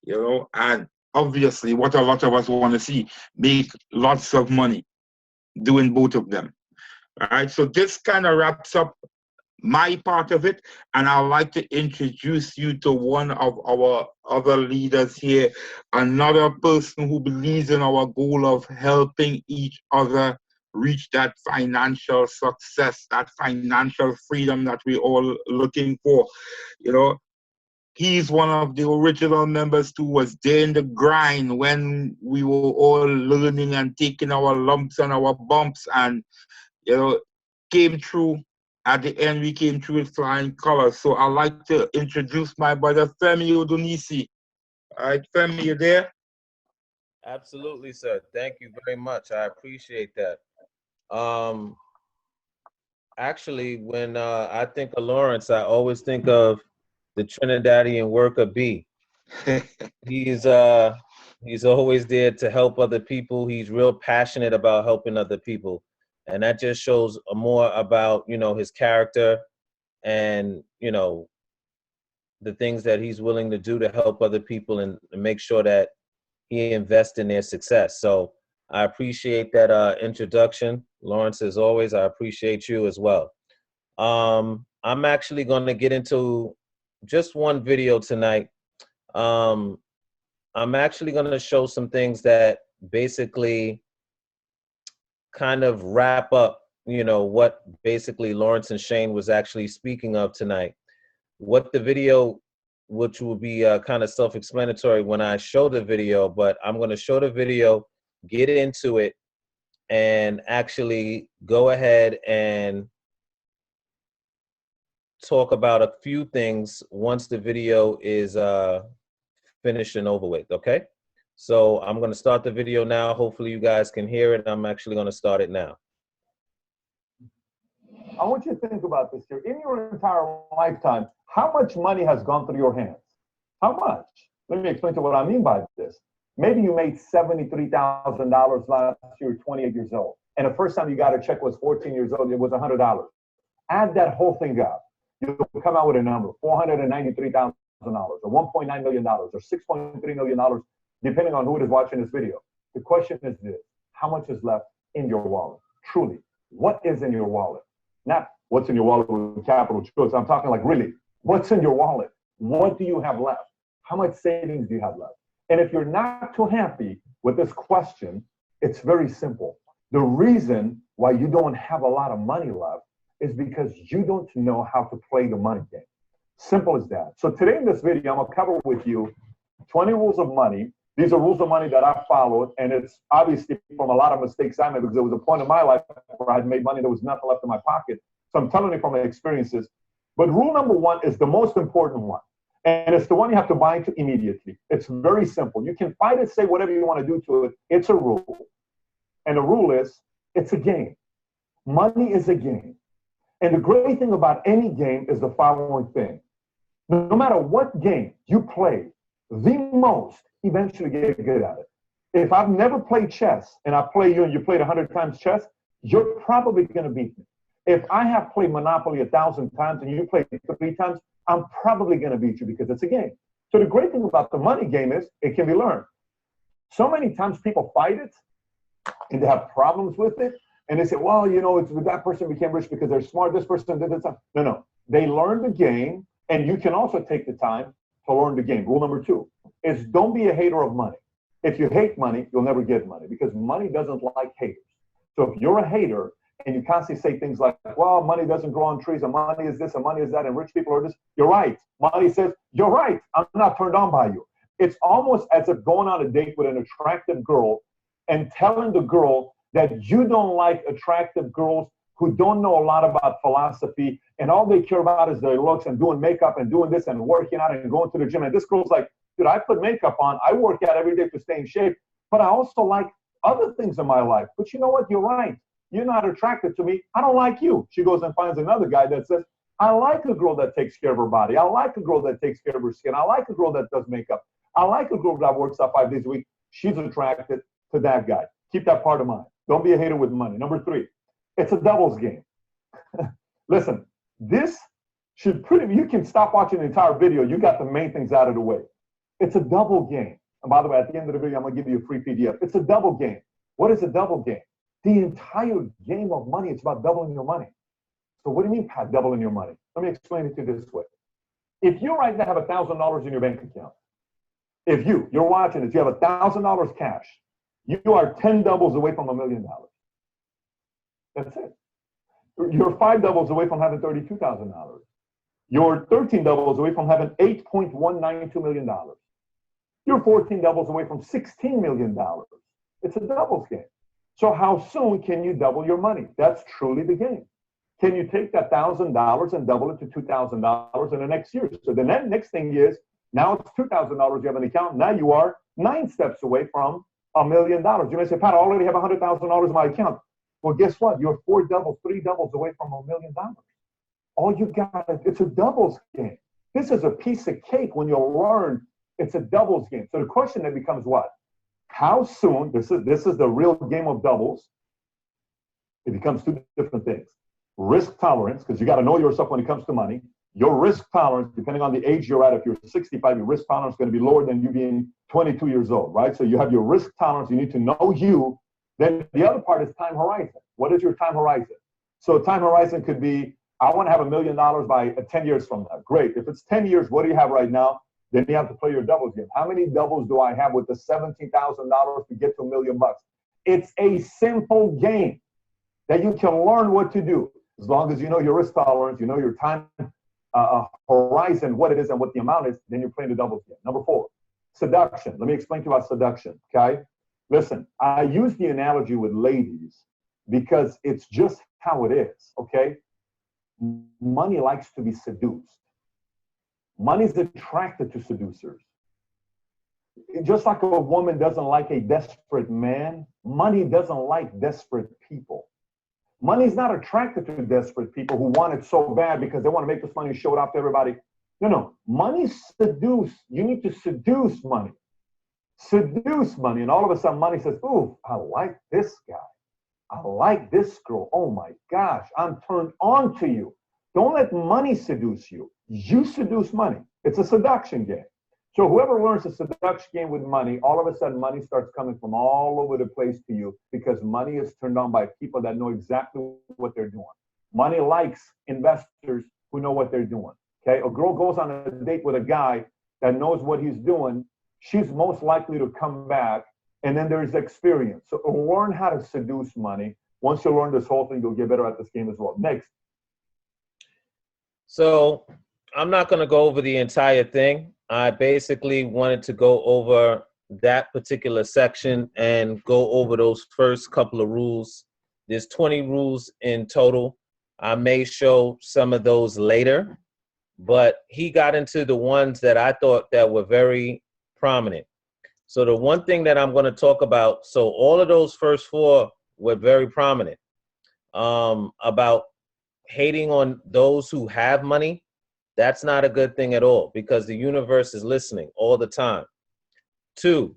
you know, and obviously what a lot of us want to see, make lots of money doing both of them. All right, so this kind of wraps up my part of it, and I'd like to introduce you to one of our other leaders here, another person who believes in our goal of helping each other reach that financial success, that financial freedom that we're all looking for. You know, he's one of the original members who was there in the grind when we were all learning and taking our lumps and our bumps, and, you know, came through. At the end, we came through with flying colors. So I'd like to introduce my brother, Femi Odunisi. All right, Femi, you there? Absolutely, sir. Thank you very much. I appreciate that. Actually, when I think of Lawrence, I always think of the Trinidadian worker B. He's always there to help other people. He's real passionate about helping other people. And that just shows more about, you know, his character and, you know, the things that he's willing to do to help other people and make sure that he invests in their success. So I appreciate that introduction. Lawrence, as always, I appreciate you as well. I'm actually going to get into just one video tonight. I'm actually going to show some things that basically kind of wrap up, you know, what basically Lawrence and Shane was actually speaking of tonight. What the video, which will be kind of self-explanatory when I show the video, but I'm going to show the video, get into it, and actually go ahead and talk about a few things once the video is finished and over with, okay? So I'm going to start the video now. Hopefully you guys can hear it. I'm actually going to start it now. I want you to think about this here. In your entire lifetime, how much money has gone through your hands? How much? Let me explain to you what I mean by this. Maybe you made $73,000 last year, 28 years old. And the first time you got a check was 14 years old, it was $100. Add that whole thing up. You'll come out with a number, $493,000 or $1.9 million or $6.3 million, depending on who it is watching this video. The question is this: how much is left in your wallet? Truly, what is in your wallet? Not what's in your wallet with capital choice. I'm talking like really, what's in your wallet? What do you have left? How much savings do you have left? And if you're not too happy with this question, it's very simple. The reason why you don't have a lot of money left is because you don't know how to play the money game. Simple as that. So today in this video, I'm gonna cover with you 20 rules of money. These are rules of money that I followed, and it's obviously from a lot of mistakes I made, because there was a point in my life where I had made money, there was nothing left in my pocket. So I'm telling you from my experiences. But rule number 1 is the most important one, and it's the one you have to buy into immediately. It's very simple. You can fight it, say whatever you want to do to it. It's a rule. And the rule is, it's a game. Money is a game. And the great thing about any game is the following thing. No matter what game you play, the most, eventually get good at it. If I've never played chess and I play you and you played 100 times chess, you're probably going to beat me. If I have played Monopoly 1,000 times and you played 3 times, I'm probably going to beat you because it's a game. So the great thing about the money game is it can be learned. So many times people fight it and they have problems with it. And they say, well, you know, that person became rich because they're smart. This person did this. No. They learn the game, and you can also take the time to learn the game. Rule number 2 is don't be a hater of money. If you hate money, you'll never get money because money doesn't like haters. So if you're a hater and you constantly say things like, well, money doesn't grow on trees, and money is this, and money is that, and rich people are this, you're right. Money says, you're right. I'm not turned on by you. It's almost as if going on a date with an attractive girl and telling the girl that you don't like attractive girls who don't know a lot about philosophy and all they care about is their looks and doing makeup and doing this and working out and going to the gym. And this girl's like, dude, I put makeup on. I work out every day to stay in shape, but I also like other things in my life. But you know what? You're right. You're not attracted to me. I don't like you. She goes and finds another guy that says, I like a girl that takes care of her body. I like a girl that takes care of her skin. I like a girl that does makeup. I like a girl that works out 5 days a week. She's attracted to that guy. Keep that part of mind. Don't be a hater with money. Number 3, it's a doubles game. Listen, this should you can stop watching the entire video. You got the main things out of the way. It's a double game. And by the way, at the end of the video, I'm going to give you a free PDF. It's a double game. What is a double game? The entire game of money, it's about doubling your money. So what do you mean, Pat, doubling your money? Let me explain it to you this way. If you right now have $1,000 in your bank account, if you're watching this, you have $1,000 cash, you are 10 doubles away from $1 million. That's it. You're 5 doubles away from having $32,000. You're 13 doubles away from having $8.192 million. You're 14 doubles away from $16 million. It's a doubles game. So how soon can you double your money? That's truly the game. Can you take that $1,000 and double it to $2,000 in the next year? So the next thing is, now it's $2,000 you have an account. Now you are 9 steps away from $1 million. You may say, Pat, I already have $100,000 in my account. Well, guess what? You're 4 doubles, 3 doubles away from $1 million. All you got, it's a doubles game. This is a piece of cake when you learn it's a doubles game. So the question then becomes what? How soon, this is the real game of doubles. It becomes 2 different things. Risk tolerance, because you got to know yourself when it comes to money. Your risk tolerance, depending on the age you're at, if you're 65, your risk tolerance is going to be lower than you being 22 years old, right? So you have your risk tolerance. You need to know you. Then the other part is time horizon. What is your time horizon? So time horizon could be, I want to have $1 million by 10 years from now. Great. If it's 10 years, what do you have right now? Then you have to play your doubles game. How many doubles do I have with the $17,000 to get to $1 million? It's a simple game that you can learn what to do. As long as you know your risk tolerance, you know your time horizon, what it is and what the amount is, then you're playing the doubles game. Number 4, seduction. Let me explain to you about seduction, okay? Listen, I use the analogy with ladies because it's just how it is, okay? Money likes to be seduced. Money's attracted to seducers. Just like a woman doesn't like a desperate man, money doesn't like desperate people. Money's not attracted to desperate people who want it so bad because they want to make this money and show it off to everybody. No. Money seduce. You need to seduce money. Seduce money. And all of a sudden money says, ooh, I like this guy. I like this girl. Oh my gosh, I'm turned on to you. Don't let money seduce you. You seduce money. It's a seduction game. So whoever learns a seduction game with money, all of a sudden money starts coming from all over the place to you because money is turned on by people that know exactly what they're doing. Money likes investors who know what they're doing. Okay, a girl goes on a date with a guy that knows what he's doing. She's most likely to come back, and then there's experience. So learn how to seduce money. Once you learn this whole thing, you'll get better at this game as well. Next. So I'm not going to go over the entire thing. I basically wanted to go over that particular section and go over those first couple of rules. There's 20 rules in total. I may show some of those later, but he got into the ones that I thought that were very prominent. So the one thing that I'm going to talk about, so all of those first 4 were very prominent, about hating on those who have money. That's not a good thing at all, because the universe is listening all the time. 2,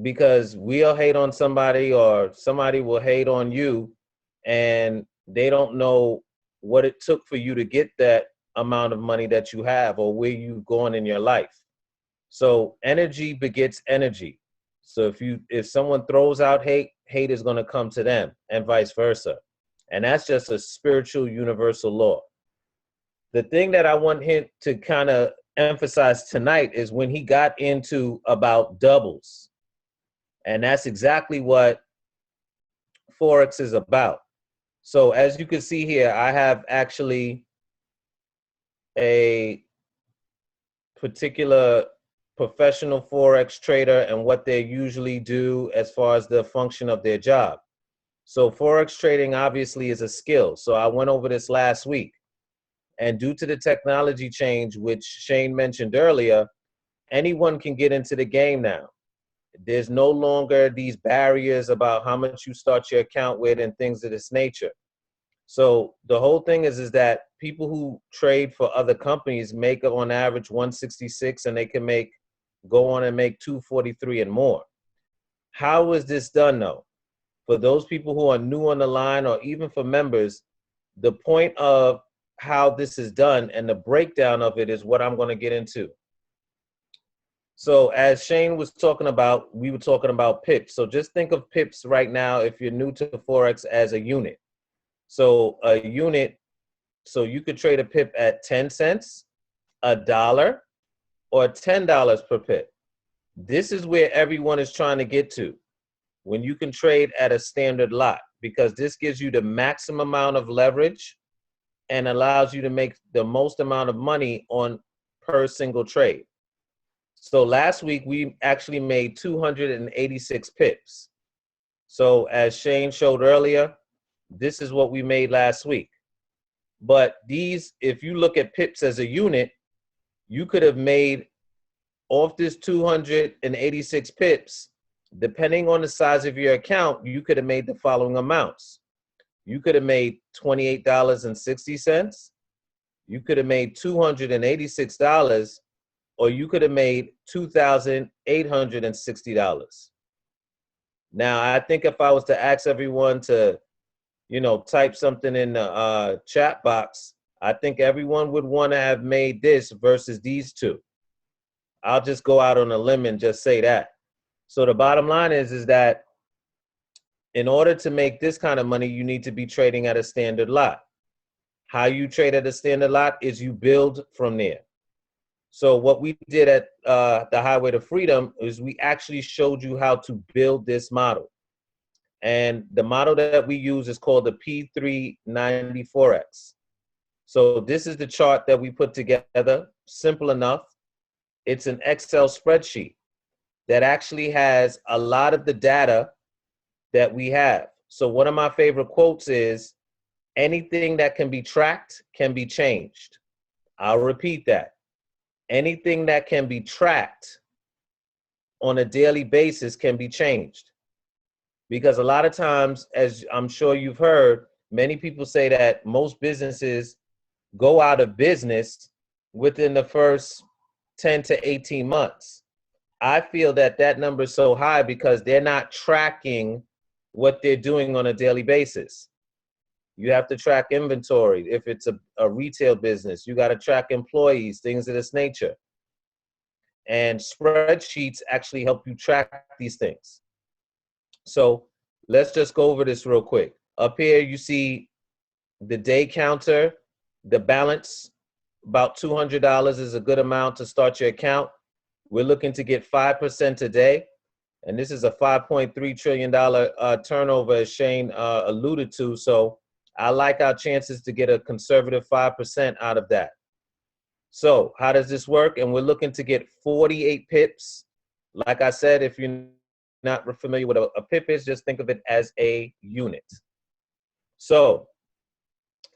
because we'll hate on somebody or somebody will hate on you, and they don't know what it took for you to get that amount of money that you have or where you've gone in your life. So energy begets energy. So if someone throws out hate, hate is going to come to them, and vice versa. And that's just a spiritual universal law. The thing that I want him to kind of emphasize tonight is when he got into about doubles. And that's exactly what Forex is about. So as you can see here, I have actually a particular professional Forex trader and what they usually do as far as the function of their job. So Forex trading obviously is a skill. So I went over this last week. And due to the technology change, which Shane mentioned earlier, anyone can get into the game now. There's no longer these barriers about how much you start your account with and things of this nature. So the whole thing is that people who trade for other companies make on average 166, and they can go on and make 243 and more. How is this done though? For those people who are new on the line, or even for members, the point of how this is done and the breakdown of it is what I'm going to get into. So as Shane was talking about, we were talking about pips. So just think of pips right now, if you're new to Forex, as a unit. So a unit, so you could trade a pip at 10 cents, $1, or $10 per pip. This is where everyone is trying to get to when you can trade at a standard lot, because this gives you the maximum amount of leverage and allows you to make the most amount of money on per single trade. So last week, we actually made 286 pips. So as Shane showed earlier, this is what we made last week. But these, if you look at pips as a unit, you could have made off this 286 pips, depending on the size of your account, you could have made the following amounts. You could have made $28.60. You could have made $286, or you could have made $2,860. Now, I think if I was to ask everyone to, type something in the chat box, I think everyone would want to have made this versus these two. I'll just go out on a limb and just say that. So the bottom line is that in order to make this kind of money, you need to be trading at a standard lot. How you trade at a standard lot is you build from there. So what we did at the Highway to Freedom is we actually showed you how to build this model. And the model that we use is called the P394X. So this is the chart that we put together, simple enough. It's an Excel spreadsheet that actually has a lot of the data that we have. So one of my favorite quotes is, anything that can be tracked can be changed. I'll repeat that. Anything that can be tracked on a daily basis can be changed. Because a lot of times, as I'm sure you've heard, many people say that most businesses go out of business within the first 10 to 18 months. I feel that that number is so high because they're not tracking what they're doing on a daily basis. You have to track inventory. If it's a retail business, you got to track employees, things of this nature. And spreadsheets actually help you track these things. So let's just go over this real quick. Up here, you see the day counter, the balance, about $200 is a good amount to start your account. We're looking to get 5% today. And this is a $5.3 trillion turnover, as Shane alluded to. So I like our chances to get a conservative 5% out of that. So how does this work? And we're looking to get 48 pips. Like I said, if you're not familiar with a pip is, just think of it as a unit. So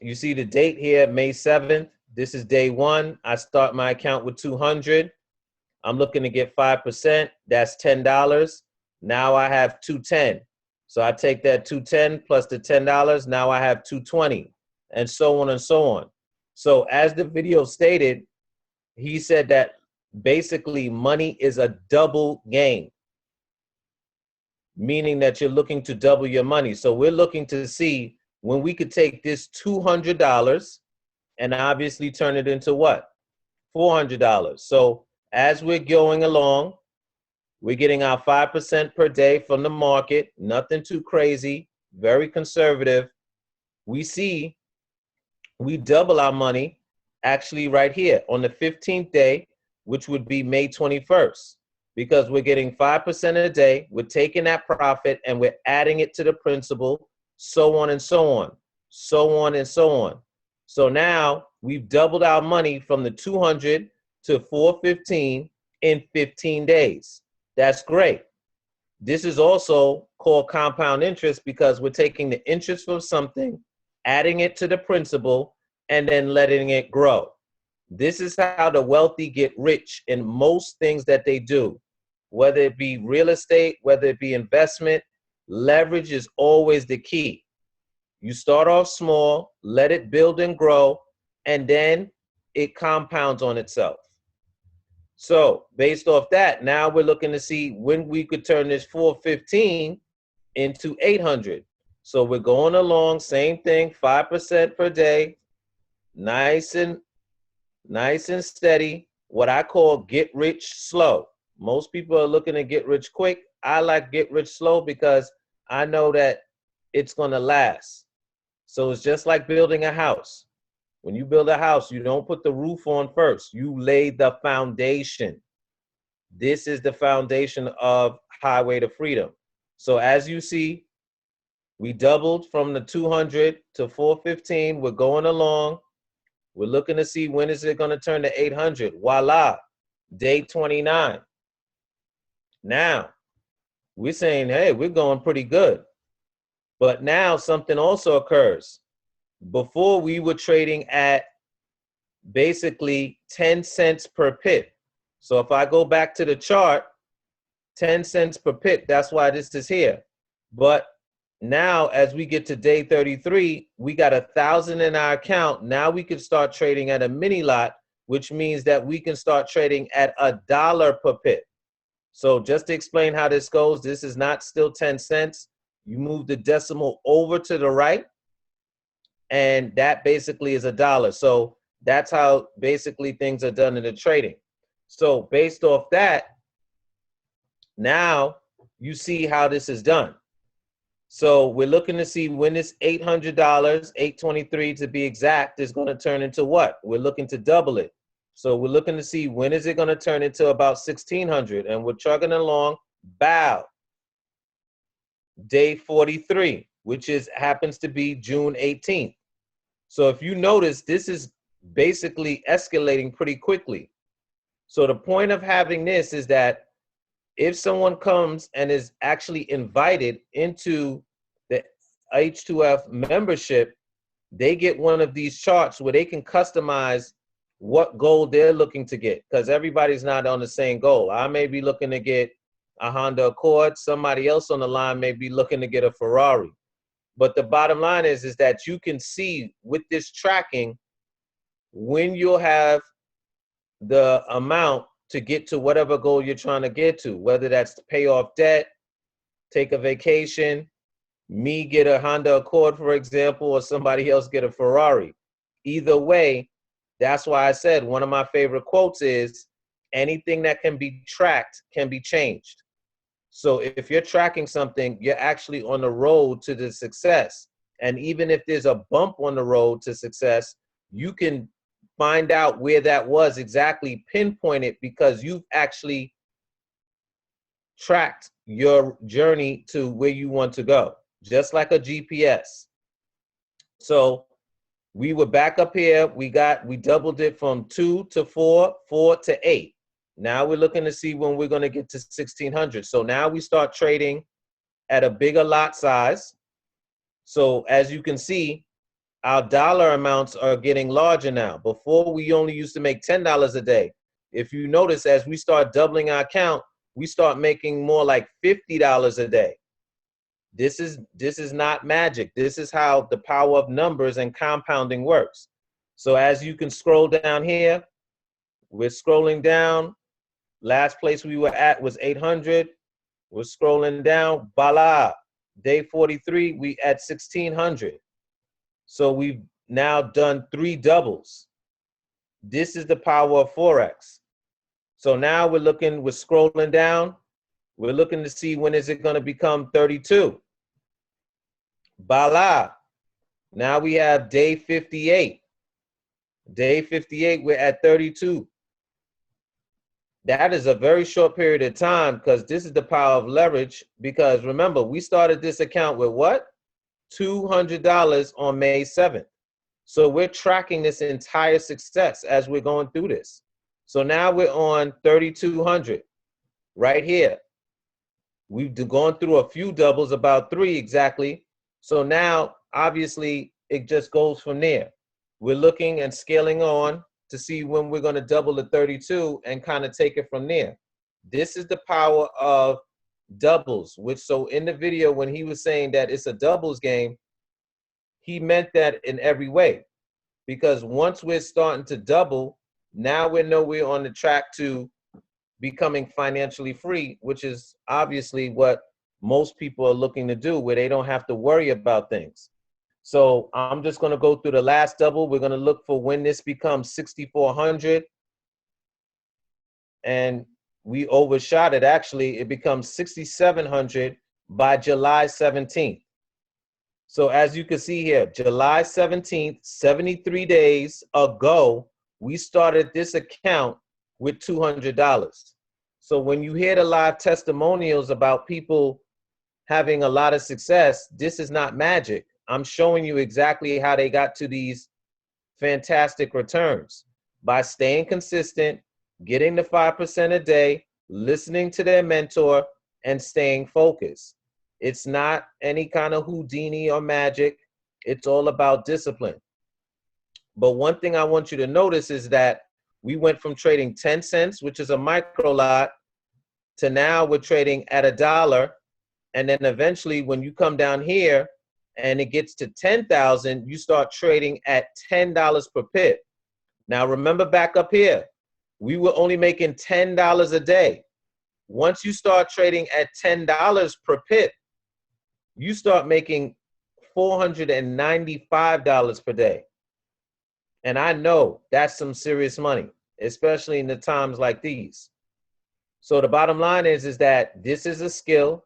you see the date here, May 7th. This is day one. I start my account with 200. I'm looking to get 5%. That's $10. Now I have 210. So I take that 210 plus the $10. Now I have 220, and so on and so on. So as the video stated, he said that basically money is a double game, meaning that you're looking to double your money. So we're looking to see when we could take this $200 and obviously turn it into what? $400. So as we're going along, we're getting our 5% per day from the market, nothing too crazy, very conservative. We see we double our money actually right here on the 15th day, which would be May 21st, because we're getting 5% a day. We're taking that profit and we're adding it to the principal, so on and so on, so on and so on. So now we've doubled our money from the 200 to 415 in 15 days. That's great. This is also called compound interest because we're taking the interest from something, adding it to the principal, and then letting it grow. This is how the wealthy get rich in most things that they do, whether it be real estate, whether it be investment. Leverage is always the key. You start off small, let it build and grow, and then it compounds on itself. So based off that, now we're looking to see when we could turn this 415 into 800. So we're going along, same thing, 5% per day, nice and steady. What I call get rich slow. Most people are looking to get rich quick. I like get rich slow because I know that it's going to last. So it's just like building a house. When you build a house, you don't put the roof on first. You lay the foundation. This is the foundation of Highway to Freedom. So as you see, we doubled from the 200 to 415. We're going along. We're looking to see when is it going to turn to 800. Voila, day 29. Now, we're saying, hey, we're going pretty good. But now something also occurs. Before we were trading at basically 10 cents per pip. So if I go back to the chart, 10 cents per pip, that's why this is here. But now as we get to day 33, we got 1,000 in our account. Now we can start trading at a mini lot, which means that we can start trading at $1 per pip. So just to explain how this goes, this is not still 10 cents. You move the decimal over to the right, and that basically is $1. So that's how basically things are done in the trading. So based off that, now you see how this is done. So we're looking to see when this $800, $823 to be exact, is going to turn into what? We're looking to double it. So we're looking to see when is it going to turn into about 1,600, and we're chugging along. Bow. Day 43, which happens to be June 18th. So if you notice, this is basically escalating pretty quickly. So the point of having this is that if someone comes and is actually invited into the H2F membership, they get one of these charts where they can customize what goal they're looking to get, because everybody's not on the same goal. I may be looking to get a Honda Accord. Somebody else on the line may be looking to get a Ferrari. But the bottom line is that you can see with this tracking when you'll have the amount to get to whatever goal you're trying to get to, whether that's to pay off debt, take a vacation, me get a Honda Accord, for example, or somebody else get a Ferrari. Either way, that's why I said one of my favorite quotes is, anything that can be tracked can be changed. So if you're tracking something, you're actually on the road to the success. And even if there's a bump on the road to success, you can find out where that was exactly, pinpoint it, because you've actually tracked your journey to where you want to go, just like a GPS. So we were back up here. We doubled it from 2 to 4, 4 to 8. Now we're looking to see when we're going to get to 1,600. So now we start trading at a bigger lot size. So as you can see, our dollar amounts are getting larger now. Before, we only used to make $10 a day. If you notice, as we start doubling our account, we start making more like $50 a day. This is not magic. This is how the power of numbers and compounding works. So as you can scroll down here, we're scrolling down. Last place we were at was 800. We're scrolling down, voila. Day 43, we at 1600. So we've now done 3 doubles. This is the power of Forex. So now we're scrolling down. We're looking to see when is it going to become 32. Voila. Now we have day 58. Day 58, we're at 32. That is a very short period of time because this is the power of leverage. Because remember, we started this account with what? $200 on May 7th. So we're tracking this entire success as we're going through this. So now we're on 3,200 right here. We've gone through a few doubles, about 3 exactly. So now, obviously, it just goes from there. We're looking and scaling on to see when we're going to double the 32 and kind of take it from there. This is the power of doubles, which so in the video when he was saying that it's a doubles game, he meant that in every way. Because once we're starting to double, now we know we're on the track to becoming financially free, which is obviously what most people are looking to do, where they don't have to worry about things. So I'm just going to go through the last double. We're going to look for when this becomes 6,400. And we overshot it. Actually, it becomes 6,700 by July 17th. So as you can see here, July 17th, 73 days ago, we started this account with $200. So when you hear the live testimonials about people having a lot of success, this is not magic. I'm showing you exactly how they got to these fantastic returns by staying consistent, getting the 5% a day, listening to their mentor, and staying focused. It's not any kind of Houdini or magic. It's all about discipline. But one thing I want you to notice is that we went from trading 10 cents, which is a micro lot, to now we're trading at $1. And then eventually when you come down here and it gets to 10,000, you start trading at $10 per pip. Now remember back up here, we were only making $10 a day. Once you start trading at $10 per pip, you start making $495 per day. And I know that's some serious money, especially in the times like these. So the bottom line is that this is a skill,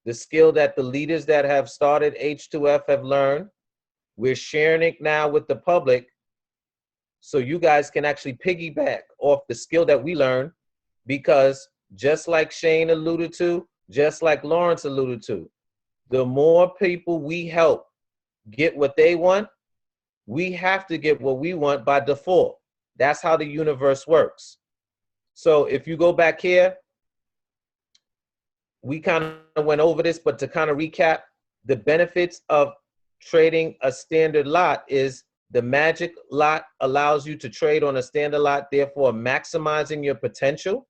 the skill that the leaders that have started H2F have learned. We're sharing it now with the public so you guys can actually piggyback off the skill that we learned, because just like Shane alluded to, just like Lawrence alluded to, the more people we help get what they want, we have to get what we want by default. That's how the universe works. So if you go back here, we kind of went over this, but to kind of recap, the benefits of trading a standard lot is the magic lot allows you to trade on a standard lot, therefore maximizing your potential.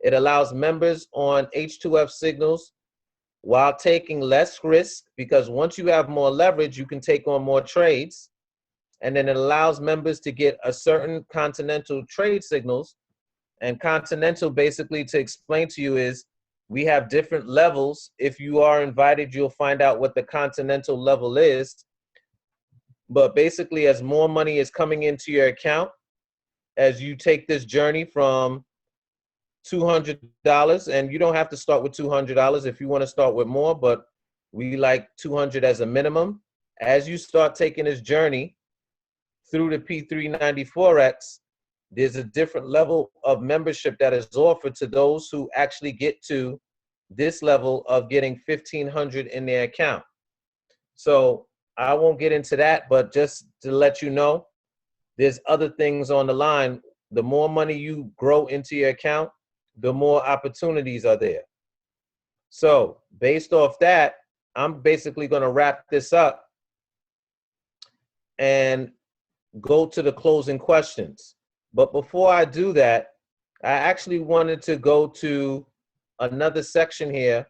It allows members on H2F signals while taking less risk, because once you have more leverage, you can take on more trades. And then it allows members to get a certain continental trade signals. And continental, basically, to explain to you, is we have different levels. If you are invited, you'll find out what the continental level is. But basically, as more money is coming into your account, as you take this journey from $200, and you don't have to start with $200 if you want to start with more, but we like 200 as a minimum. As you start taking this journey through the P390 Forex, there's a different level of membership that is offered to those who actually get to this level of getting 1,500 in their account. So I won't get into that, but just to let you know, there's other things on the line. The more money you grow into your account, the more opportunities are there. So based off that, I'm basically going to wrap this up and go to the closing questions. But before I do that, I actually wanted to go to another section here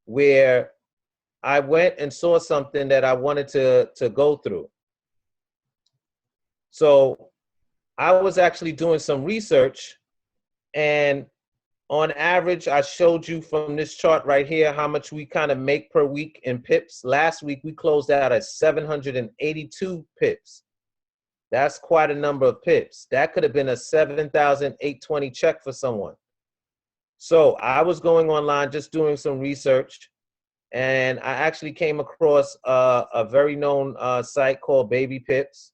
where I went and saw something that I wanted to go through. So I was actually doing some research, and on average, I showed you from this chart right here how much we kind of make per week in pips. Last week, we closed out at 782 pips. That's quite a number of pips. That could have been a 7,820 check for someone. So I was going online, just doing some research, and I actually came across a very known site called Baby Pips.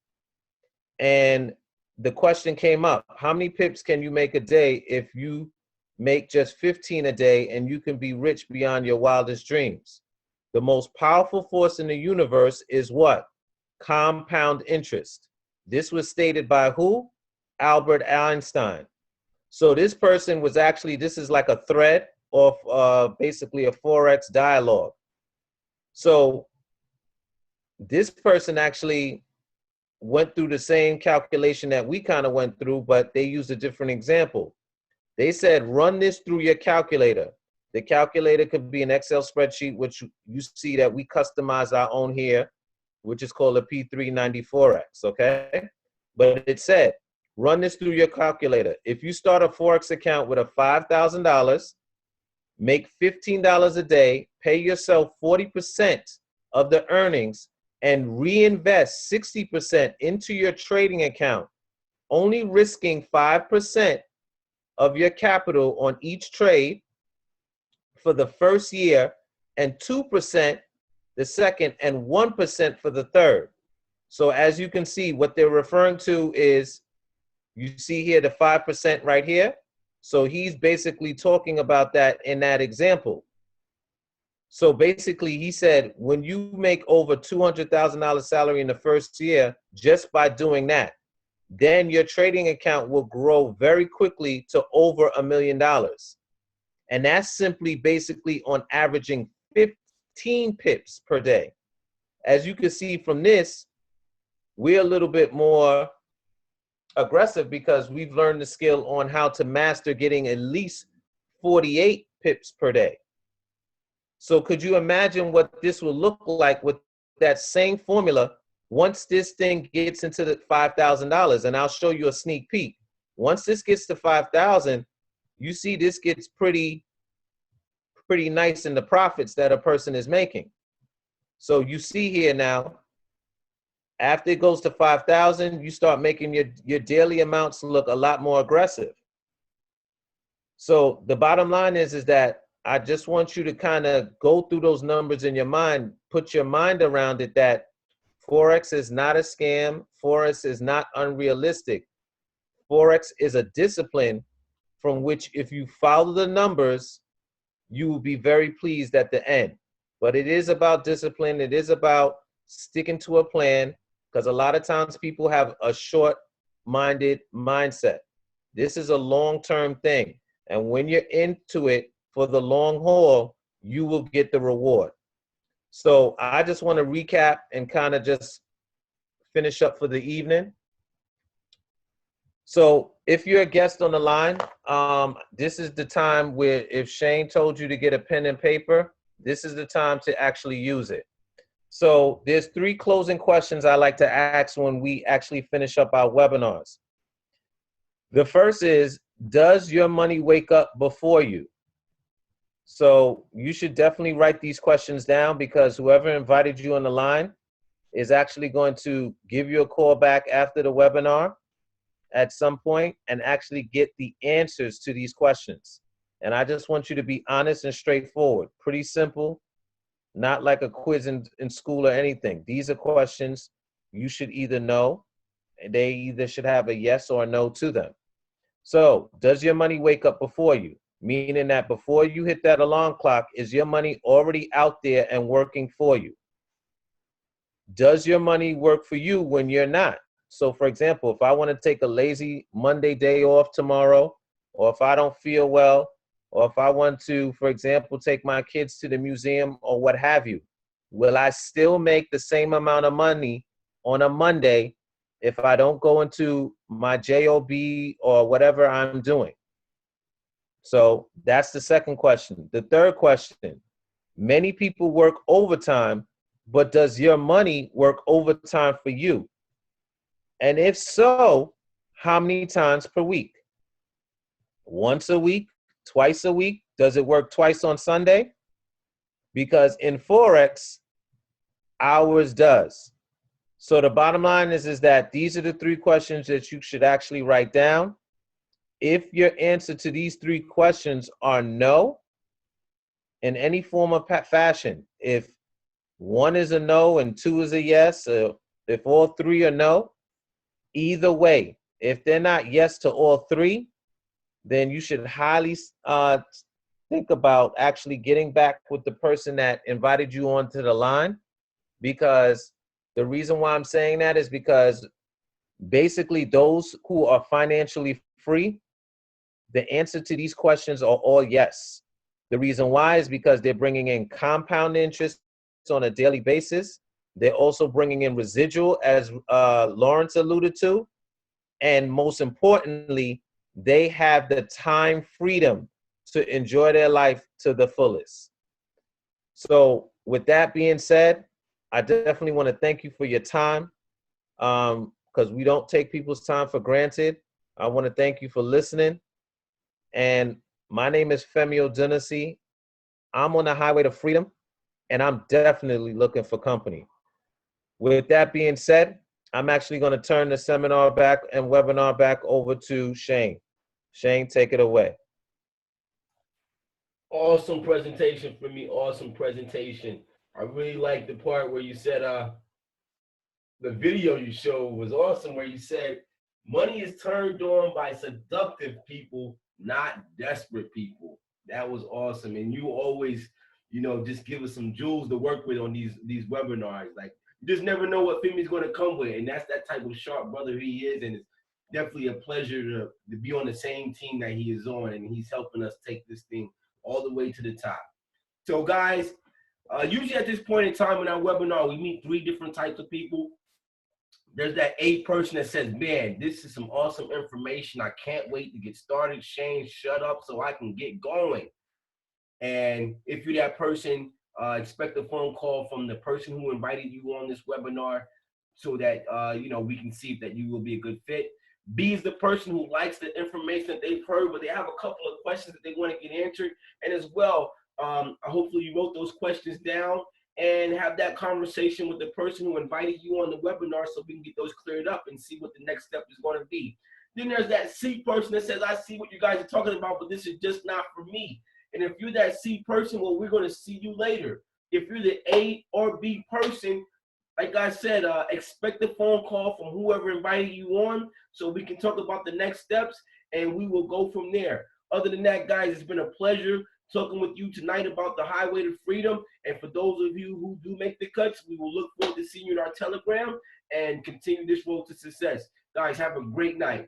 And the question came up, how many pips can you make a day if you make just 15 a day and you can be rich beyond your wildest dreams? The most powerful force in the universe is what? Compound interest. This was stated by who? Albert Einstein. So this person was actually, this is like a thread of basically a Forex dialogue. So this person actually went through the same calculation that we kind of went through, but they used a different example. They said, run this through your calculator. The calculator could be an Excel spreadsheet, which you see that we customize our own here, which is called a P394X, okay? But it said, run this through your calculator. If you start a Forex account with a $5,000, make $15 a day, pay yourself 40% of the earnings, and reinvest 60% into your trading account, only risking 5% of your capital on each trade for the first year, and 2% the second, and 1% for the third. So as you can see, what they're referring to is, you see here the 5% right here. So he's basically talking about that in that example. So basically he said, when you make over $200,000 salary in the first year, just by doing that, then your trading account will grow very quickly to over $1 million. And that's simply basically on averaging 15 pips per day. As you can see from this, we're a little bit more aggressive because we've learned the skill on how to master getting at least 48 pips per day. So could you imagine what this will look like with that same formula once this thing gets into the $5,000? And I'll show you a sneak peek. Once this gets to 5,000, you see this gets pretty nice in the profits that a person is making. So you see here now, after it goes to 5,000, you start making your daily amounts look a lot more aggressive. So the bottom line is that I just want you to kind of go through those numbers in your mind, put your mind around it, that Forex is not a scam. Forex is not unrealistic. Forex is a discipline from which, if you follow the numbers, you will be very pleased at the end. But it is about discipline. It is about sticking to a plan, because a lot of times people have a short-minded mindset. This is a long-term thing. And when you're into it for the long haul, you will get the reward. So I just want to recap and kind of just finish up for the evening. So if you're a guest on the line, this is the time where, if Shane told you to get a pen and paper, this is the time to actually use it. So there's 3 closing questions I like to ask when we actually finish up our webinars. The first is, does your money wake up before you? So you should definitely write these questions down, because whoever invited you on the line is actually going to give you a call back after the webinar at some point and actually get the answers to these questions. And I just want you to be honest and straightforward. Pretty simple, not like a quiz in school or anything. These are questions you should either know, and they either should have a yes or a no to them. So, does your money wake up before you? Meaning that before you hit that alarm clock, is your money already out there and working for you? Does your money work for you when you're not? So for example, if I want to take a lazy Monday day off tomorrow, or if I don't feel well, or if I want to, for example, take my kids to the museum or what have you, will I still make the same amount of money on a Monday if I don't go into my job or whatever I'm doing? So that's the second question. The third question, many people work overtime, but does your money work overtime for you? And if so, how many times per week? Once a week? Twice a week? Does it work twice on Sunday? Because in Forex, hours does. So the bottom line is that these are the 3 questions that you should actually write down. If your answer to these 3 questions are no, in any form of fashion, if 1 is a no and 2 is a yes, if all 3 are no, either way, if they're not yes to all 3, then you should highly think about actually getting back with the person that invited you onto the line. Because the reason why I'm saying that is because basically those who are financially free, the answer to these questions are all yes. The reason why is because they're bringing in compound interest on a daily basis. They're also bringing in residual, as Lawrence alluded to. And most importantly, they have the time freedom to enjoy their life to the fullest. So with that being said, I definitely want to thank you for your time, because we don't take people's time for granted. I want to thank you for listening. And my name is Femi Odunasi. I'm on the highway to freedom, and I'm definitely looking for company. With that being said, I'm actually going to turn the seminar back and webinar back over to Shane. Shane, take it away. Awesome presentation for me. Awesome presentation. I really like the part where you said the video you showed was awesome, where you said money is turned on by seductive people, not desperate people. That was awesome. And you always, you know, just give us some jewels to work with on these webinars. Like, you just never know what Femi's going to come with. And that's that type of sharp brother he is. And it's definitely a pleasure to be on the same team that he is on. And he's helping us take this thing all the way to the top. So guys, usually at this point in time in our webinar, we meet 3 different types of people. There's that A person that says, man, this is some awesome information. I can't wait to get started. Shane, shut up so I can get going. And if you're that person, expect a phone call from the person who invited you on this webinar so that, you know, we can see that you will be a good fit. B is the person who likes the information that they've heard, but they have a couple of questions that they want to get answered. And as well, hopefully you wrote those questions down and have that conversation with the person who invited you on the webinar so we can get those cleared up and see what the next step is going to be. Then there's that C person that says, I see what you guys are talking about, but this is just not for me. And if you're that C person, well, we're going to see you later. If you're the A or B person, like I said, expect a phone call from whoever invited you on so we can talk about the next steps and we will go from there. Other than that, guys, it's been a pleasure talking with you tonight about the highway to freedom. And for those of you who do make the cuts, we will look forward to seeing you in our Telegram and continue this road to success. Guys, have a great night.